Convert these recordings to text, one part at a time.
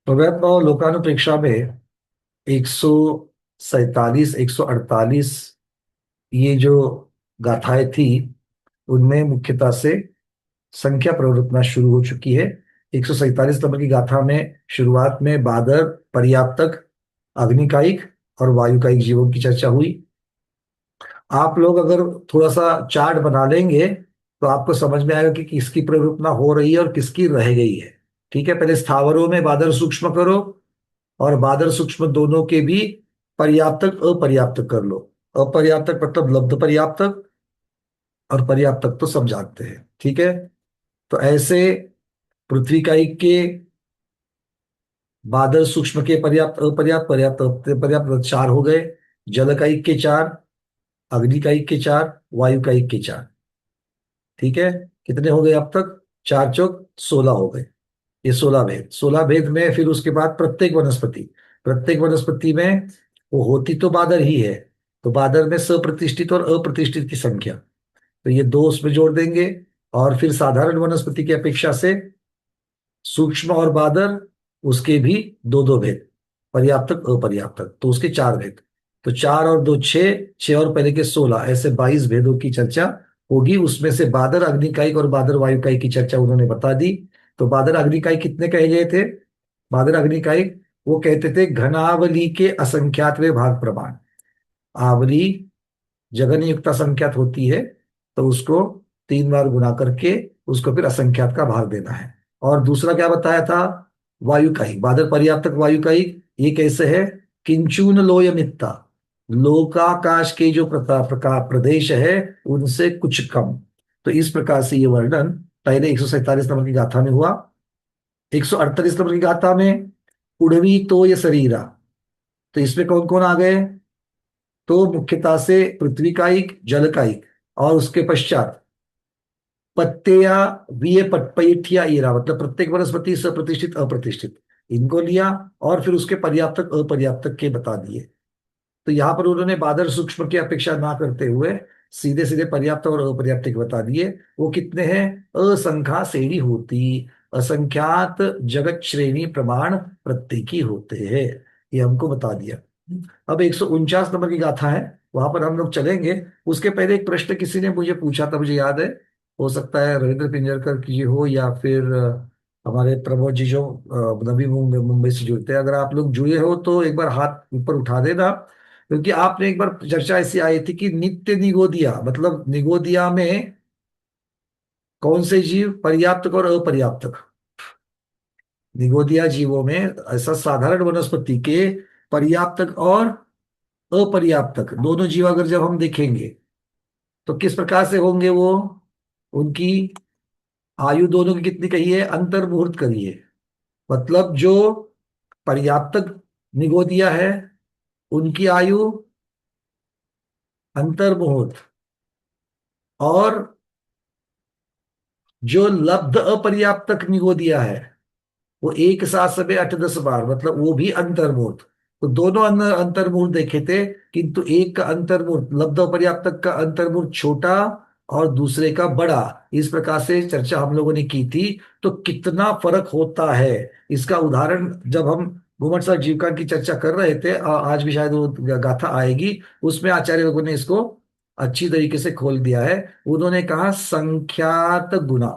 तो वह तो लोकानुप्रेक्षा में 147 148 ये जो गाथाएं थी, उनमें मुख्यतः से संख्या प्रवृत्तना शुरू हो चुकी है। 147 नंबर की गाथा में शुरुआत में बादर, पर्याप्तक, अग्निकायिक और वायुकायिक जीवों की चर्चा हुई। आप लोग अगर थोड़ा सा चार्ट बना लेंगे तो आपको समझ में आएगा कि किसकी प्रवृत्तना हो रही है और किसकी रह गई है। ठीक है, पहले स्थावरों में बादर सूक्ष्म करो, और बादर सूक्ष्म दोनों के भी पर्याप्तक अपर्याप्तक कर लो। अपर्याप्तक मतलब लब्ध पर्याप्तक, और पर्याप्तक तो सब जानते हैं। ठीक है, तो ऐसे पृथ्वी कायिक के बादल सूक्ष्म के पर्याप्त अपर्याप्त पर्याप्त पर्याप्त चार हो गए। जल कायिक के चार, अग्नि कायिक के चार, वायु कायिक के चार। ठीक है, कितने हो गए अब तक? चार चौक 16 हो गए। ये 16 भेद, 16 भेद में फिर उसके बाद प्रत्येक वनस्पति में वो होती तो बादर ही है, तो बादर में सप्रतिष्ठित और अप्रतिष्ठित की संख्या, तो ये दो उसमें जोड़ देंगे। और फिर साधारण वनस्पति की अपेक्षा से सूक्ष्म और बादर, उसके भी दो दो भेद, पर्याप्तक अपर्याप्तक, तो उसके 4 भेद। तो 4 और 2 6, 6 और पहले के 16, ऐसे 22 भेदों की चर्चा होगी। उसमें से बादर अग्निकायिक और बादर वायुकायिक की चर्चा उन्होंने बता दी। तो बादर अग्निकायिक कितने कहे गए थे? बादर अग्निकायिक वो कहते थे घनावली के असंख्यातवें भाग प्रमाण। आवली जगन युक्ता संख्यात होती है, तो उसको 3 बार गुना करके उसको फिर असंख्यात का भाग देना है। और दूसरा क्या बताया था? वायुकायिक, बादल पर्याप्तक वायुकायिक, ये कैसे है? किंचून लोयमित्ता, लोकाकाश के जो प्रदेश है उनसे कुछ कम। तो इस प्रकार से ये वर्णन पहले 147 नंबर की गाथा में हुआ। 148 नंबर की गाथा में उड़वी तो ये शरीरा, तो इसमें कौन कौन आ गए? तो मुख्यतः से पृथ्वी कायिक, जल कायिक, और उसके पश्चात पत्तेया, विये पटपैठिया ईरा, मतलब प्रत्येक वनस्पति सप्रतिष्ठित अप्रतिष्ठित, इनको लिया। और फिर उसके पर्याप्तक अपर्याप्तक के बता दिए। तो यहाँ पर उन्होंने बादल सूक्ष्म की अपेक्षा ना करते हुए सीधे सीधे पर्याप्त और अपर्याप्त के बता दिए। वो कितने हैं? असंख्या श्रेणी होती, असंख्यात जगत श्रेणी प्रमाण प्रत्येकी होते हैं, ये हमको बता दिया। अब 149 नंबर की गाथा है, वहां पर हम लोग चलेंगे। उसके पहले एक प्रश्न किसी ने मुझे पूछा था, मुझे याद है। हो सकता है रविंद्र पिंजरकर की हो, या फिर हमारे प्रमोद जी जो नवी मुंबई मुंबई से जुड़ते हैं। अगर आप लोग जुड़े हो तो एक बार हाथ ऊपर उठा देना, क्योंकि आपने एक बार चर्चा ऐसी आई थी कि नित्य निगोदिया, मतलब निगोदिया में कौन से जीव पर्याप्तक और अपर्याप्तक? निगोदिया जीवों में ऐसा साधारण वनस्पति के पर्याप्तक और अपर्याप्तक दोनों जीव अगर जब हम देखेंगे तो किस प्रकार से होंगे वो? उनकी आयु दोनों की कितनी कही है? अंतर मुहूर्त करिए। मतलब जो पर्याप्तक निगोदिया है उनकी आयु अंतर मुहूर्त, और जो लब्ध अपर्याप्तक निगोदिया है वो एक साथ सबे 8 10 बार, मतलब वो भी अंतर्मूर्त। तो दोनों अंतर्मूर्त देखे थे, किंतु एक का अंतर्मूर्त लब्ध पर्याप्तक का अंतर्मूर्त छोटा और दूसरे का बड़ा, इस प्रकार से चर्चा हम लोगों ने की थी। तो कितना फर्क होता है इसका उदाहरण जब हम घुमट साहब जीविका की चर्चा कर रहे थे, आज भी शायद वो गाथा आएगी, उसमें आचार्य लोगों ने इसको अच्छी तरीके से खोल दिया है। उन्होंने कहा संख्यात गुना,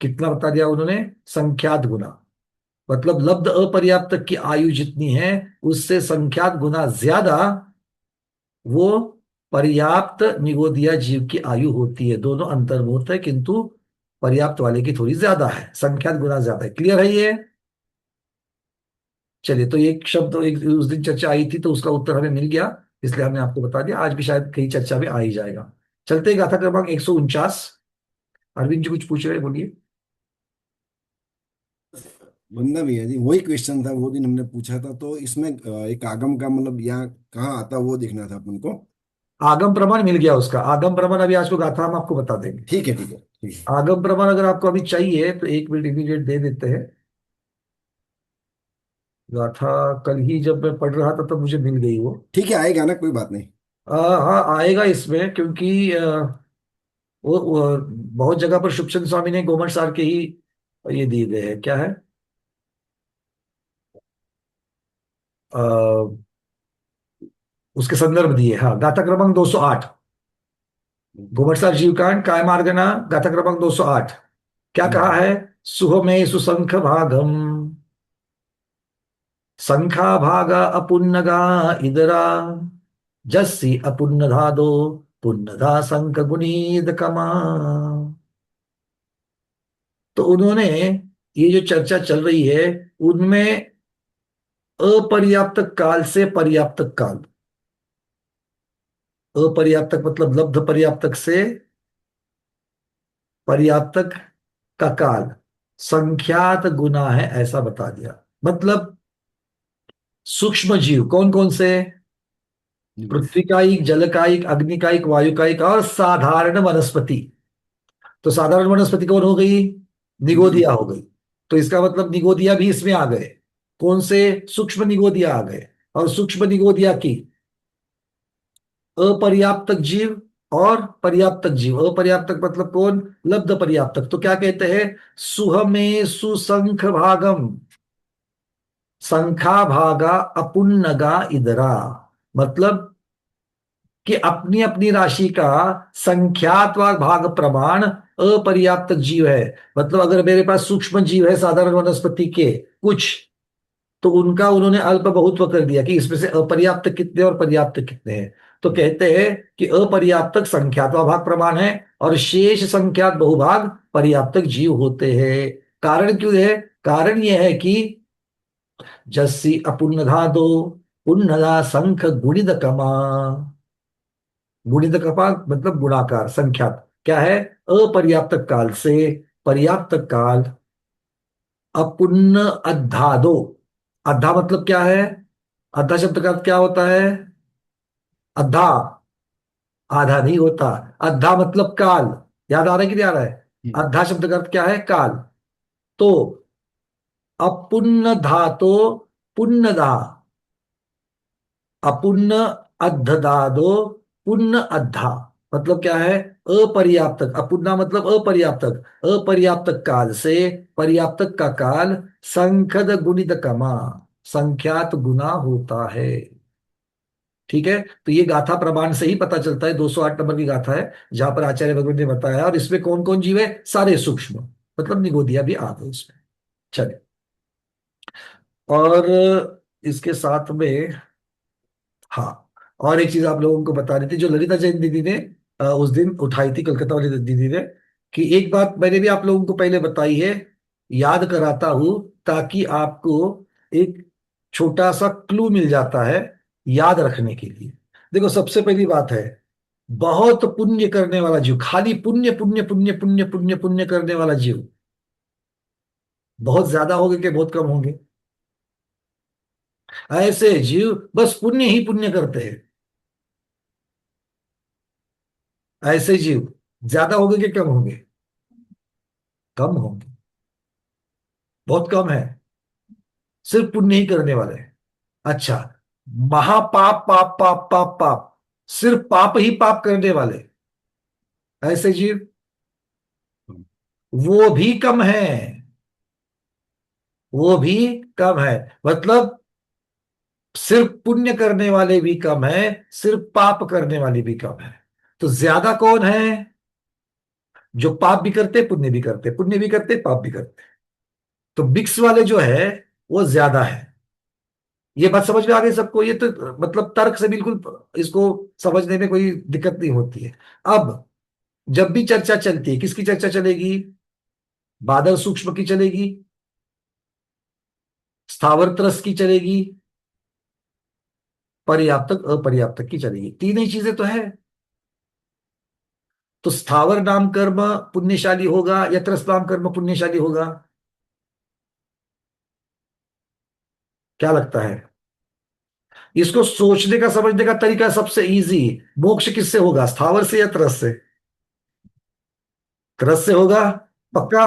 कितना बता दिया उन्होंने? संख्यात गुना, मतलब लब्ध अपर्याप्त की आयु जितनी है उससे संख्यात गुना ज्यादा वो पर्याप्त निगोदिया जीव की आयु होती है। दोनों अंतर्भूत है, किंतु पर्याप्त वाले की थोड़ी ज्यादा है, संख्यात गुना ज्यादा है। क्लियर है ये? चलिए, तो एक शब्द एक उस दिन चर्चा आई थी तो उसका उत्तर हमें मिल गया, इसलिए हमने आपको बता दिया। आज भी शायद कहीं चर्चा में आ ही जाएगा। चलते हैं गाथा क्रमांक 149। अरविंद जी कुछ पूछ रहे हैं, बोलिए। बंदा भैया जी, वही क्वेश्चन था वो दिन हमने पूछा था। तो इसमें एक आगम का मतलब यहाँ कहाँ आता वो देखना था अपन को। आगम प्रमाण मिल गया उसका, आगम प्रमाण अभी आज को गाथा हम आपको बता देंगे। ठीक है, ठीक है, ठीक है। आगम प्रमाण अगर आपको अभी चाहिए तो 1 मिनट इमीडिएट दे देते हैं। गाथा कल ही जब मैं पढ़ रहा था तब मुझे मिल गई वो। ठीक है, आएगा ना, कोई बात नहीं। हाँ, आएगा इसमें, क्योंकि वो बहुत जगह पर शुभचंद स्वामी ने गोमट सार के ही ये दिए गए हैं। क्या है? अ, उसके संदर्भ दिए। हाँ, गाथा क्रमांक 208, घुमटसार जीवकांड कायमार्गना, गाथा क्रमांक 208। क्या कहा हम्म, है? सुहमे सुशंख भागम, शंखा भागा अपुन्नगा इदरा, जस्सी अपुन्नधा दो, पुन्नधा शंख गुणीद कमा। तो उन्होंने, ये जो चर्चा चल रही है उनमें, अपर्याप्त काल से पर्याप्त काल, अपर्याप्तक मतलब लब्ध पर्याप्तक से पर्याप्तक का काल संख्यात गुना है, ऐसा बता दिया। मतलब सूक्ष्म जीव कौन कौन से? हम्म, पृथ्वी कायिक, जल कायिक, अग्नि कायिक, वायु कायिक और साधारण वनस्पति। तो साधारण वनस्पति कौन हो गई? जीव। निगोदिया हो गई। तो इसका मतलब निगोदिया भी इसमें आ गए। कौन से? सूक्ष्म निगोदिया आ गए। और सूक्ष्म निगोदिया की अपर्याप्तक जीव और पर्याप्तक जीव। अपर्याप्तक मतलब कौन? लब्ध पर्याप्तक। तो क्या कहते हैं? सुहमे सुशंख भागम, संखा भागा अपुन्नगा इदरा। मतलब कि अपनी अपनी राशि का संख्यात व भाग प्रमाण अपर्याप्त जीव है। मतलब अगर मेरे पास सूक्ष्म जीव है साधारण वनस्पति के कुछ, तो उनका उन्होंने अल्प बहुत्व कर दिया कि इसमें से अपर्याप्त कितने और पर्याप्त कितने हैं। तो कहते हैं कि अपर्याप्तक संख्यात व भाग प्रमाण है और शेष संख्यात बहुभाग पर्याप्तक जीव होते हैं। कारण क्यों है? कारण यह है कि जस्सी अपुन्नधा दो, पुन्नधा संख गुणित कमा। गुणित कपा मतलब गुणाकार संख्यात। क्या है? अपर्याप्त काल से पर्याप्त काल अपुन्न अद्धादो। अद्धा मतलब क्या है? अद्धा शब्द का अर्थ क्या होता है? अद्धा आधा नहीं होता। अद्धा मतलब काल। याद आ रहा है कि नहीं आ रहा है? हम्म, अद्धा शब्द का अर्थ क्या है? काल। तो अपुन्न धातो पुण्यदा, अपुन्न अद्धदादो, पुण्य अद्धा। मतलब क्या है? अपर्याप्तक। अपुन्ना मतलब अपर्याप्तक। अपर्याप्तक काल से पर्याप्तक का काल संखद गुणित कमा, संख्यात गुना होता है। ठीक है। तो ये गाथा प्रमाण से ही पता चलता है। 208 नंबर की गाथा है जहां पर आचार्य भगवत ने बताया। और इसमें कौन कौन जीव है? सारे सूक्ष्म, मतलब निगोदिया भी आ गए इसमें। चलिए। और इसके साथ में, हाँ, और एक चीज आप लोगों को बता रही थी जो ललिता जैन दीदी ने उस दिन उठाई थी, कलकत्ता वाली दीदी ने, कि एक बात मैंने भी आप लोगों को पहले बताई है, याद कराता हूं ताकि आपको एक छोटा सा क्लू मिल जाता है याद रखने के लिए। देखो, सबसे पहली बात है, बहुत पुण्य करने वाला जीव, खाली पुण्य पुण्य पुण्य पुण्य पुण्य पुण्य करने वाला जीव बहुत ज्यादा होंगे कि बहुत कम होंगे? ऐसे जीव बस पुण्य ही पुण्य करते हैं। ऐसे जीव ज्यादा होंगे कि कम होंगे? कम होंगे, बहुत कम है। सिर्फ पुण्य ही करने वाले हैं। अच्छा, महापाप पाप पाप पाप पाप, सिर्फ पाप ही पाप करने वाले ऐसे जीव, वो भी कम है। वो भी कम है। मतलब सिर्फ पुण्य करने वाले भी कम है, सिर्फ पाप करने वाले भी कम है। तो ज्यादा कौन है? जो पाप भी करते पुण्य भी करते, पुण्य भी करते पाप भी करते। तो मिक्स वाले जो है वो ज्यादा है। ये बात समझ में आ गई सबको? ये तो मतलब तर्क से बिल्कुल इसको समझने में कोई दिक्कत नहीं होती है। अब जब भी चर्चा चलती है, किसकी चर्चा चलेगी? बादल सूक्ष्म की चलेगी, स्थावर त्रस्त की चलेगी, पर्याप्तक अपर्याप्तक की चलेगी। तीन ही चीजें तो है। तो स्थावर नाम कर्म पुण्यशाली होगा या त्रस्त नाम कर्म पुण्यशाली होगा? क्या लगता है? इसको सोचने का समझने का तरीका सबसे इजी। मोक्ष किससे होगा, स्थावर से या त्रस्त से? त्रस्त से होगा, पक्का।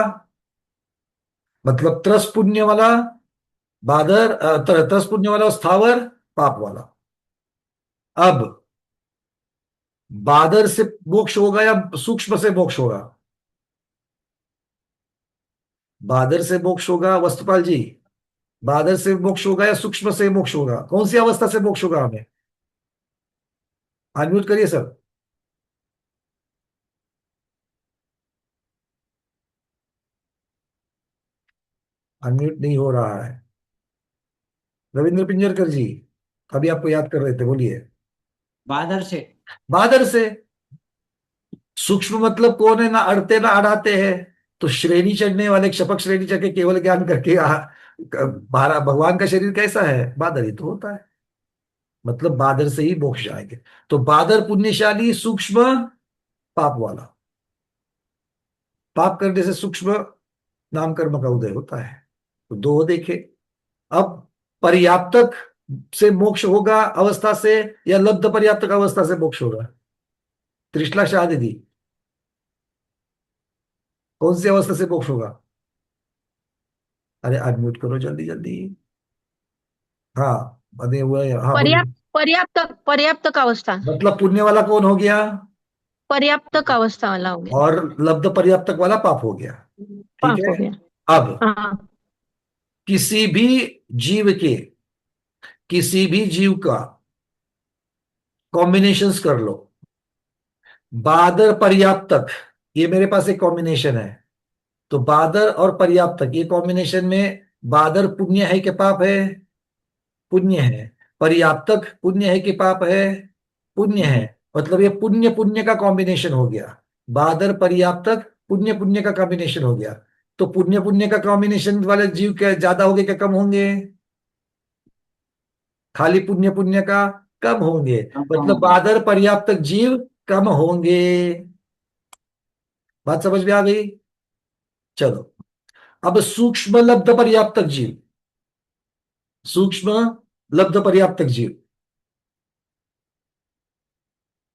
मतलब त्रस्त पुण्य वाला, त्रस्त पुण्य वाला और स्थावर पाप वाला। अब बादर से मोक्ष होगा या सूक्ष्म से मोक्ष होगा? बादर से मोक्ष होगा, वस्तुपाल जी। बादल से मोक्ष होगा या सूक्ष्म से मोक्ष होगा? कौन सी अवस्था से मोक्ष होगा हमें? अनम्यूट करिए सर। अनम्यूट नहीं हो रहा है। रविंद्र पिंजरकर जी, अभी आपको याद कर रहे थे, बोलिए। बादल से। बादल से। सूक्ष्म मतलब कौन है? ना अड़ते ना अड़ाते हैं। तो श्रेणी चढ़ने वाले, क्षपक श्रेणी चढ़ के केवल ज्ञान करके भगवान का शरीर कैसा है? बादल ही तो होता है। मतलब बादल से ही मोक्ष जाएंगे। तो बादल पुण्यशाली, सूक्ष्म पाप वाला। पाप करने से सूक्ष्म नाम कर्म का उदय होता है। तो दो देखे। अब पर्याप्तक से मोक्ष होगा अवस्था से, या लब्ध पर्याप्तक अवस्था से मोक्ष होगा? त्रिशला शाह दीदी, कौन सी अवस्था से मोक्ष होगा? अरे अनम्यूट करो जल्दी जल्दी। हाँ, अरे हुआ है, हाँ बोलिए। पर्याप्त पर्याप्त पर्याप्त का अवस्था। मतलब पुण्य वाला कौन हो गया? पर्याप्त का अवस्था वाला हो गया। और लब्ध पर्याप्तक वाला पाप हो गया। ठीक पाप है। हो गया। अब हाँ। किसी भी जीव के, किसी भी जीव का कॉम्बिनेशंस कर लो। बादर पर्याप्तक, ये मेरे पास एक कॉम्बिनेशन है। तो बादर और पर्याप्तक ये कॉम्बिनेशन में, बादर पुण्य है कि पाप है? पुण्य है। पर्याप्तक पुण्य है कि पाप है? पुण्य है। मतलब ये पुण्य पुण्य का कॉम्बिनेशन हो गया। बादर पर्याप्तक पुण्य पुण्य का कॉम्बिनेशन हो गया। तो पुण्य पुण्य का कॉम्बिनेशन वाले जीव क्या ज्यादा होंगे क्या कम होंगे? खाली पुण्य पुण्य का कम होंगे। मतलब बादर पर्याप्तक जीव कम होंगे। बात समझ में आ गई? चलो, अब सूक्ष्म लब्ध पर्याप्तक जीव। सूक्ष्म लब्ध पर्याप्तक जीव।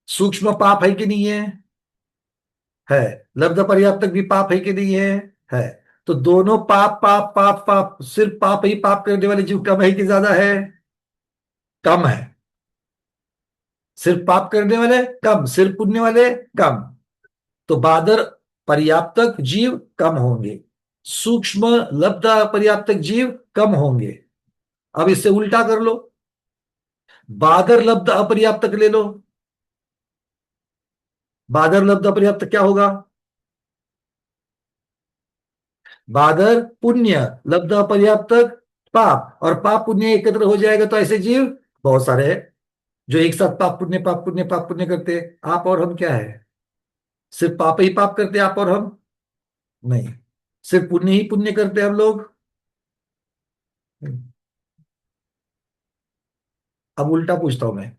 सूक्ष्म पाप है कि नहीं है? है। लब्ध पर्याप्तक भी पाप है कि नहीं है? है। तो दोनों पाप पाप पाप पाप, सिर्फ पाप ही पाप करने वाले जीव कम है कि ज्यादा है? कम है। सिर्फ पाप करने वाले कम, सिर्फ पुण्य वाले कम। तो बादर पर्याप्तक जीव कम होंगे, सूक्ष्म लब्ध पर्याप्तक जीव कम होंगे। अब इससे उल्टा कर लो, बादर लब्ध अपर्याप्तक ले लो। बादर लब्ध अपर्याप्तक क्या होगा? बादर पुण्य लब्ध अपर्याप्तक पाप, और पाप पुण्य एकत्र हो जाएगा तो ऐसे जीव बहुत सारे हैं जो एक साथ पाप पुण्य पाप पुण्य पाप पुण्य करते हैं। आप और हम क्या है? सिर्फ पाप ही पाप करते हैं आप और हम? नहीं। सिर्फ पुण्य ही पुण्य करते हैं हम लोग? नहीं। अब उल्टा पूछता हूं मैं,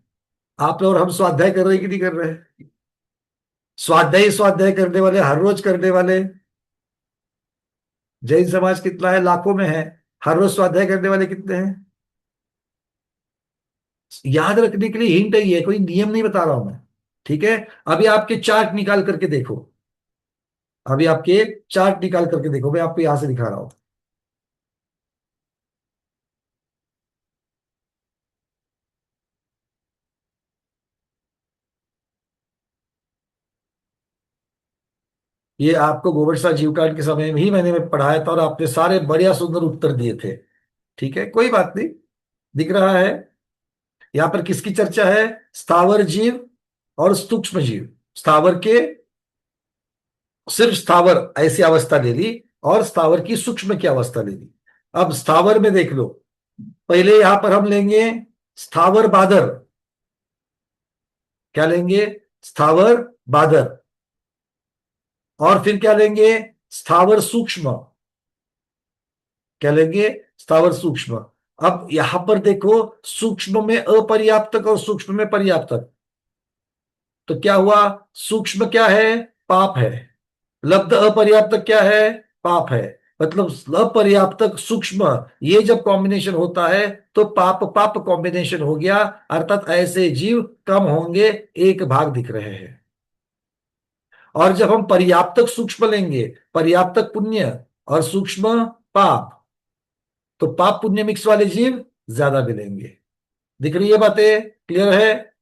आप और हम स्वाध्याय कर रहे हैं कि नहीं कर रहे हैं? स्वाध्याय स्वाध्याय करने वाले, हर रोज करने वाले। जैन समाज कितना है? लाखों में है। हर रोज स्वाध्याय करने वाले कितने हैं? याद रखने के लिए हिंट ही है, कोई नियम नहीं बता रहा हूं मैं। ठीक है। अभी आपके चार्ट निकाल करके देखो। अभी आपके चार्ट निकाल करके देखो, मैं आपको यहां से दिखा रहा हूं। ये आपको गोबरसा जीवकांड के समय में ही मैंने पढ़ाया था, और आपने सारे बढ़िया सुंदर उत्तर दिए थे। ठीक है, कोई बात नहीं। दिख रहा है यहां पर किसकी चर्चा है? स्थावर जीव और सूक्ष्म जीव। स्थावर के, सिर्फ स्थावर ऐसी अवस्था ले ली, और स्थावर की सूक्ष्म की अवस्था ले ली। अब स्थावर में देख लो, पहले यहां पर हम लेंगे स्थावर बादर। क्या लेंगे? स्थावर बादर। और फिर क्या लेंगे? स्थावर सूक्ष्म। क्या लेंगे? स्थावर सूक्ष्म। अब यहां पर देखो, सूक्ष्म में अपर्याप्तक और सूक्ष्म में पर्याप्तक। तो क्या हुआ? सूक्ष्म क्या है? पाप है। लब्ध अपर्याप्तक क्या है? पाप है। मतलब अपर्याप्तक सूक्ष्म, ये जब कॉम्बिनेशन होता है तो पाप पाप कॉम्बिनेशन हो गया। अर्थात ऐसे जीव कम होंगे, एक भाग दिख रहे हैं। और जब हम पर्याप्तक सूक्ष्म लेंगे, पर्याप्तक पुण्य और सूक्ष्म पाप, तो पाप पुण्य मिक्स वाले जीव ज्यादा मिलेंगे। दिख रही है बातें? क्लियर है?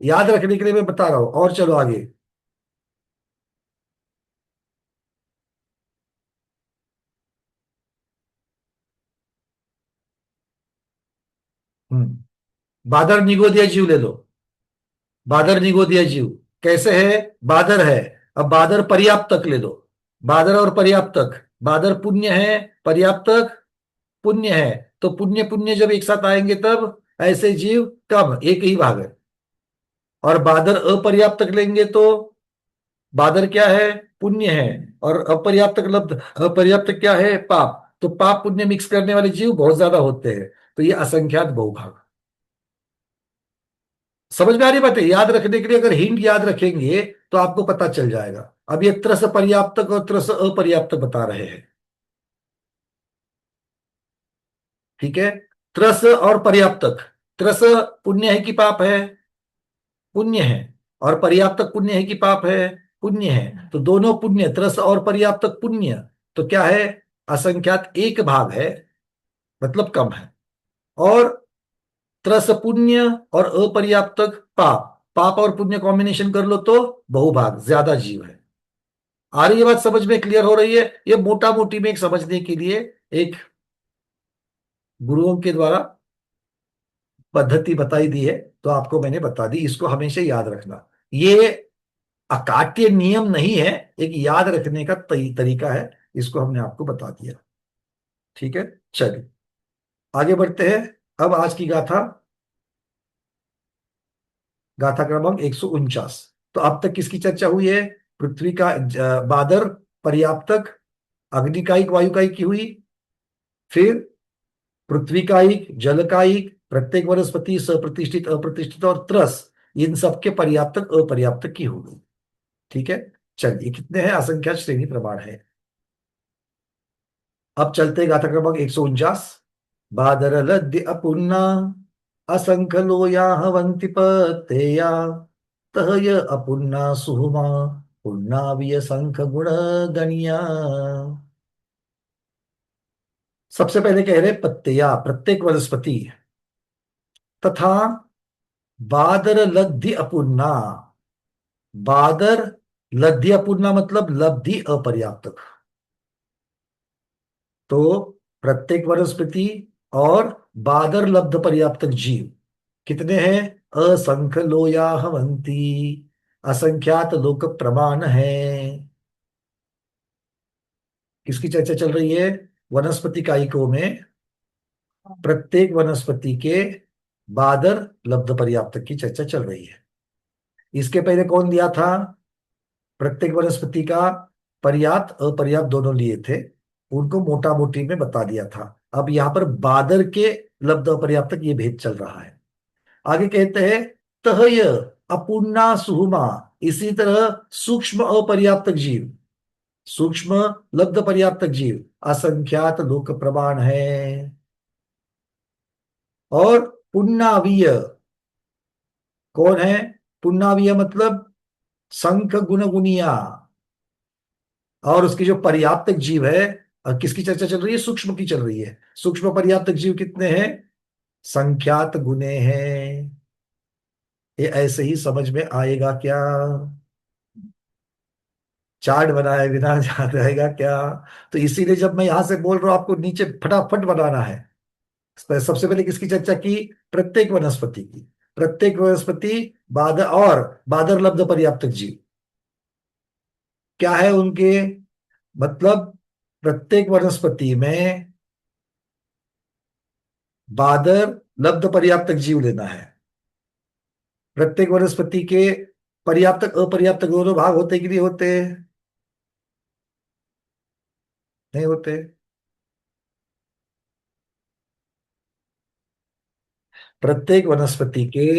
याद रखने के लिए मैं बता रहा हूं, और चलो आगे। बादर निगोदिया जीव ले लो। बादर निगोदिया जीव कैसे है? बादर है। अब बादर पर्याप्तक ले लो। बादर और पर्याप्तक, बादर पुण्य है, पर्याप्तक पुण्य है। तो पुण्य पुण्य जब एक साथ आएंगे तब ऐसे जीव कम, एक ही भाग है। और बादर अपर्याप्तक लेंगे तो बादर क्या है? पुण्य है। और अपर्याप्तक लब्ध, अपर्याप्तक क्या है? पाप। तो पाप पुण्य मिक्स करने वाले जीव बहुत ज्यादा होते हैं। तो ये असंख्यात बहुभाग। समझ में आ रही बात है? याद रखने के लिए अगर हिंट याद रखेंगे तो आपको पता चल जाएगा। अब ये त्रस पर्याप्तक और त्रस अपर्याप्तक बता रहे हैं। ठीक है। त्रस और पर्याप्तक, त्रस पुण्य है कि पाप है? पुण्य है। और पर्याप्तक पुण्य है कि पाप है? पुण्य है। तो दोनों पुण्य, त्रस और पर्याप्तक पुण्य, तो क्या है? असंख्यात एक भाग है, मतलब कम है। और त्रस पुण्य और अपर्याप्तक पाप, पाप और पुण्य कॉम्बिनेशन कर लो तो बहुभाग, ज्यादा जीव है। आ रही है बात समझ में? क्लियर हो रही है? ये मोटा मोटी में एक समझने के लिए एक गुरुओं के द्वारा पद्धति बताई दी है, तो आपको मैंने बता दी। इसको हमेशा याद रखना। ये अकाट्य नियम नहीं है, एक याद रखने का तरीका है। इसको हमने आपको बता दिया। ठीक है, चलिए आगे बढ़ते हैं। अब आज की गाथा, गाथा क्रमांक 149। तो अब तक किसकी चर्चा हुई है? पृथ्वी का बादर, पर्याप्तक, अग्निकायिक, वायुकायिक की हुई। फिर पृथ्वी कायिक, जल कायिक, प्रत्येक वनस्पति, सप्रतिष्ठित, अप्रतिष्ठित और त्रस, इन सबके पर्याप्तक अपर्याप्तक की हो गई। ठीक है, चलिए कितने हैं? असंख्यात श्रेणी प्रमाण है। अब चलते हैं गाथा क्रमांक 149। बादर लद्य अपुन्ना असंख्य लोया हवंति पतेया तह य अपुन्ना सुहुमा पुन्ना विय संख गुण गणिया। सबसे पहले कह रहे पत्तेया, प्रत्येक वनस्पति, तथा बादर लब्धि अपुन्ना। बादर लब्धि अपुन्ना मतलब लब्धि अपर्याप्तक। तो प्रत्येक वनस्पति और बादर लब्ध पर्याप्तक जीव कितने हैं? असंख्य लोया हवंती, असंख्यात लोक प्रमाण है। किसकी चर्चा चल रही है? वनस्पति कायिकों में प्रत्येक वनस्पति के बादर लब्ध पर्याप्तक की चर्चा चल रही है। इसके पहले कौन दिया था? प्रत्येक वनस्पति का पर्याप्त अपर्याप्त दोनों लिए थे, उनको मोटा मोटी में बता दिया था। अब यहां पर बादर के लब्ध अपर्याप्तक ये भेद चल रहा है। आगे कहते हैं तहय अपूर्णा सुहुमा, इसी तरह सूक्ष्म अपर्याप्तक जीव, सूक्ष्म लब्ध पर्याप्तक जीव असंख्यात लोक प्रमाण है। और पुन्नावीय कौन है? पुन्नावीय मतलब संख गुण गुनिया। और उसकी जो पर्याप्तक जीव है, किसकी चर्चा चल रही है? सूक्ष्म की चल रही है। सूक्ष्म पर्याप्तक जीव कितने हैं? संख्यात गुणे हैं। ये ऐसे ही समझ में आएगा क्या? चार्ट बनाए बिना याद रहेगा क्या? तो इसीलिए जब मैं यहां से बोल रहा हूं आपको नीचे फटाफट बनाना है। सबसे पहले किसकी चर्चा की? प्रत्येक वनस्पति की। प्रत्येक वनस्पति बादर और बादर लब्ध पर्याप्तक जीव क्या है उनके? मतलब प्रत्येक वनस्पति में बादर लब्ध पर्याप्तक जीव लेना है। प्रत्येक वनस्पति के पर्याप्तक अपर्याप्तक दोनों भाग होते कि नहीं होते? नहीं होते। प्रत्येक वनस्पति के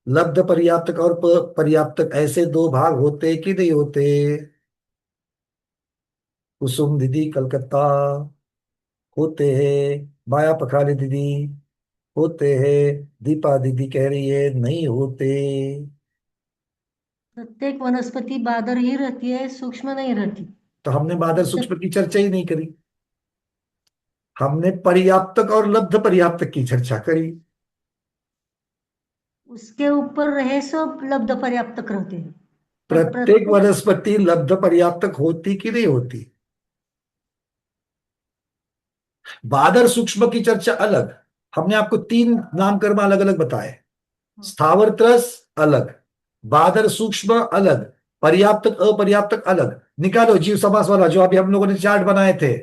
लब्ध पर्याप्तक और पर्याप्तक ऐसे दो भाग होते कि नहीं होते? कुसुम दीदी कलकत्ता होते हैं, माया पखाली दीदी होते हैं, दीपा दीदी कह रही है नहीं होते। प्रत्येक वनस्पति बादर ही रहती है, सूक्ष्म नहीं रहती। तो हमने बादल उससे सूक्ष्म की चर्चा ही नहीं करी। हमने पर्याप्तक और लब्ध पर्याप्तक की चर्चा करी। उसके ऊपर रहे सो लब्ध पर्याप्तक रहते हैं। पर प्रत्येक प्रत्येक वनस्पति लब्ध पर्याप्तक होती कि नहीं होती? बादर सूक्ष्म की चर्चा अलग, हमने आपको 3 नामकर्म अलग अलग बताए। स्थावर त्रस अलग, बादर सूक्ष्म अलग, पर्याप्तक अपर्याप्तक अलग। निकालो जीव समास वाला जो अभी हम लोगों ने चार्ट बनाए थे,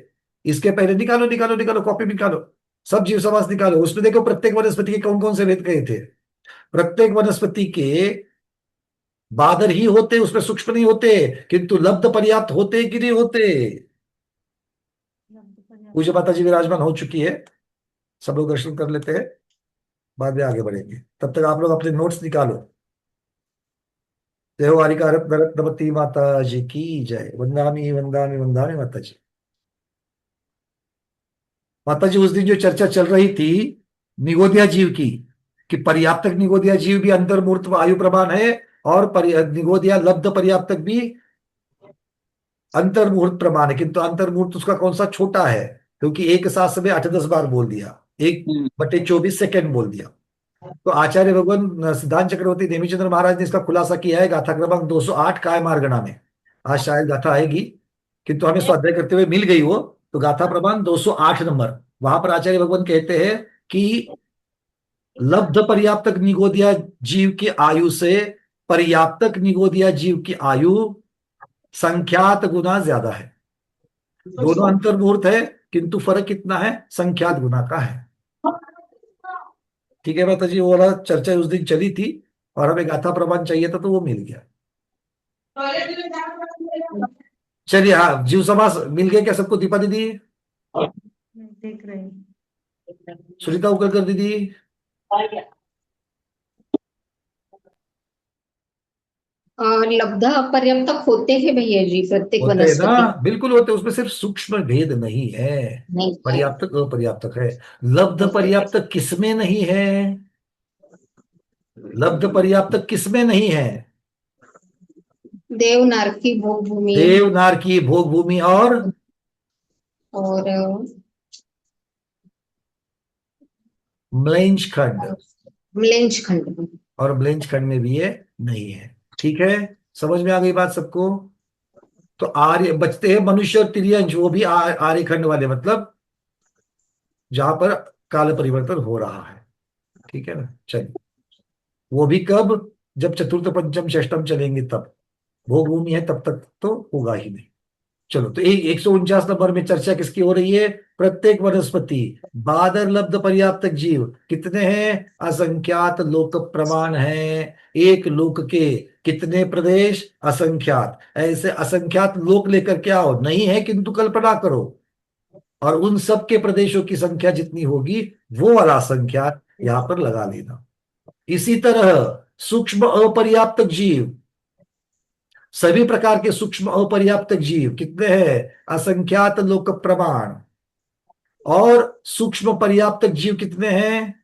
इसके पहले निकालो निकालो निकालो, कॉपी में निकालो, सब जीव समास निकालो। उसमें देखो प्रत्येक वनस्पति के कौन कौन से भेद कहे थे। प्रत्येक वनस्पति के बादर ही होते, उसमें सूक्ष्म नहीं होते, किंतु लब्ध पर्याप्त होते कि नहीं होते। लब्ध पर्याप्त। पूज्य माता जी विराजमान हो चुकी है, सब लोग दर्शन कर लेते हैं, बाद में आगे बढ़ेंगे। तब तक आप लोग अपने नोट्स निकालो। जय हो हरिका रत्नवती माता जी की जय। वंदामी वंदामी वंदामी माता जी। माता जी उस दिन जो चर्चा चल रही थी निगोदिया जीव की, कि पर्याप्तक निगोदिया जीव भी अंतर्मूर्त आयु प्रमाण है, और निगोदिया लब्ध पर्याप्तक भी अंतर्मुहूर्त प्रमाण है, किंतु अंतर्मुहूर्त उसका कौन सा छोटा है, क्योंकि एक साथ में 8-10 बार बोल दिया, 1/24 सेकेंड बोल दिया। तो आचार्य भगवान सिद्धांत चक्रवर्ती नेमिचंद्र महाराज ने इसका खुलासा किया है गाथा क्रमांक 208 काय मार्गणा में। आज शायद गाथा आएगी, किंतु हमें स्वाध्याय करते हुए मिल गई वो। तो गाथा प्रमाण 208 नंबर, वहां पर आचार्य भगवान कहते हैं कि लब्ध पर्याप्तक निगोदिया जीव की आयु से पर्याप्तक निगोदिया जीव की आयु संख्यात गुना ज्यादा है। दोनों अंतर्मुहूर्त है, किंतु फर्क कितना है, संख्यात गुना का है। ठीक है माता जी, वो वाला चर्चा उस दिन चली थी, और हमें गाथा प्रमाण चाहिए था तो वो मिल गया। चलिए, हाँ, जीव समास मिल गया क्या सबको? दीपा दीदी, देख रहे हैं। सुनीता उकलकर दीदी, लब्ध अपर्याप्तक होते हैं भैया जी प्रत्येक होते हैं ना, वनस्पति बिल्कुल होते हैं, उसमें सिर्फ सूक्ष्म भेद नहीं है। नहीं है। पर्याप्तक अपर्याप्तक है। लब्ध पर्याप्तक किसमें नहीं है? लब्ध पर्याप्तक किसमें नहीं है? देवनार की भोग भूमि देवनार की भोग भूमि और म्लेंज खंड, म्लेंज खंड में। और ब्लेंज खंड में भी ये नहीं है। ठीक है, समझ में आ गई बात सबको? तो आर्य बचते हैं मनुष्य और तिर्यंश, वो भी आर्य खंड वाले, मतलब जहां पर काल परिवर्तन हो रहा है। ठीक है ना? चलिए, वो भी कब? जब चतुर्थ पंचम षष्टम चलेंगे तब। भोग भूमि है तब तक तो होगा ही नहीं। चलो, तो 149 नंबर में चर्चा किसकी हो रही है? प्रत्येक वनस्पति बादर लब्ध पर्याप्तक जीव कितने हैं? असंख्यात लोक प्रमाण है। एक लोक के कितने प्रदेश? असंख्यात। ऐसे असंख्यात लोक लेकर के आओ, नहीं है किंतु कल्पना करो, और उन सब के प्रदेशों की संख्या जितनी होगी वो वाला असंख्यात यहां पर लगा लेना। इसी तरह सूक्ष्म अपर्याप्तक जीव, सभी प्रकार के सूक्ष्म अपर्याप्तक जीव कितने हैं? असंख्यात लोक प्रमाण। और सूक्ष्म पर्याप्तक जीव कितने हैं?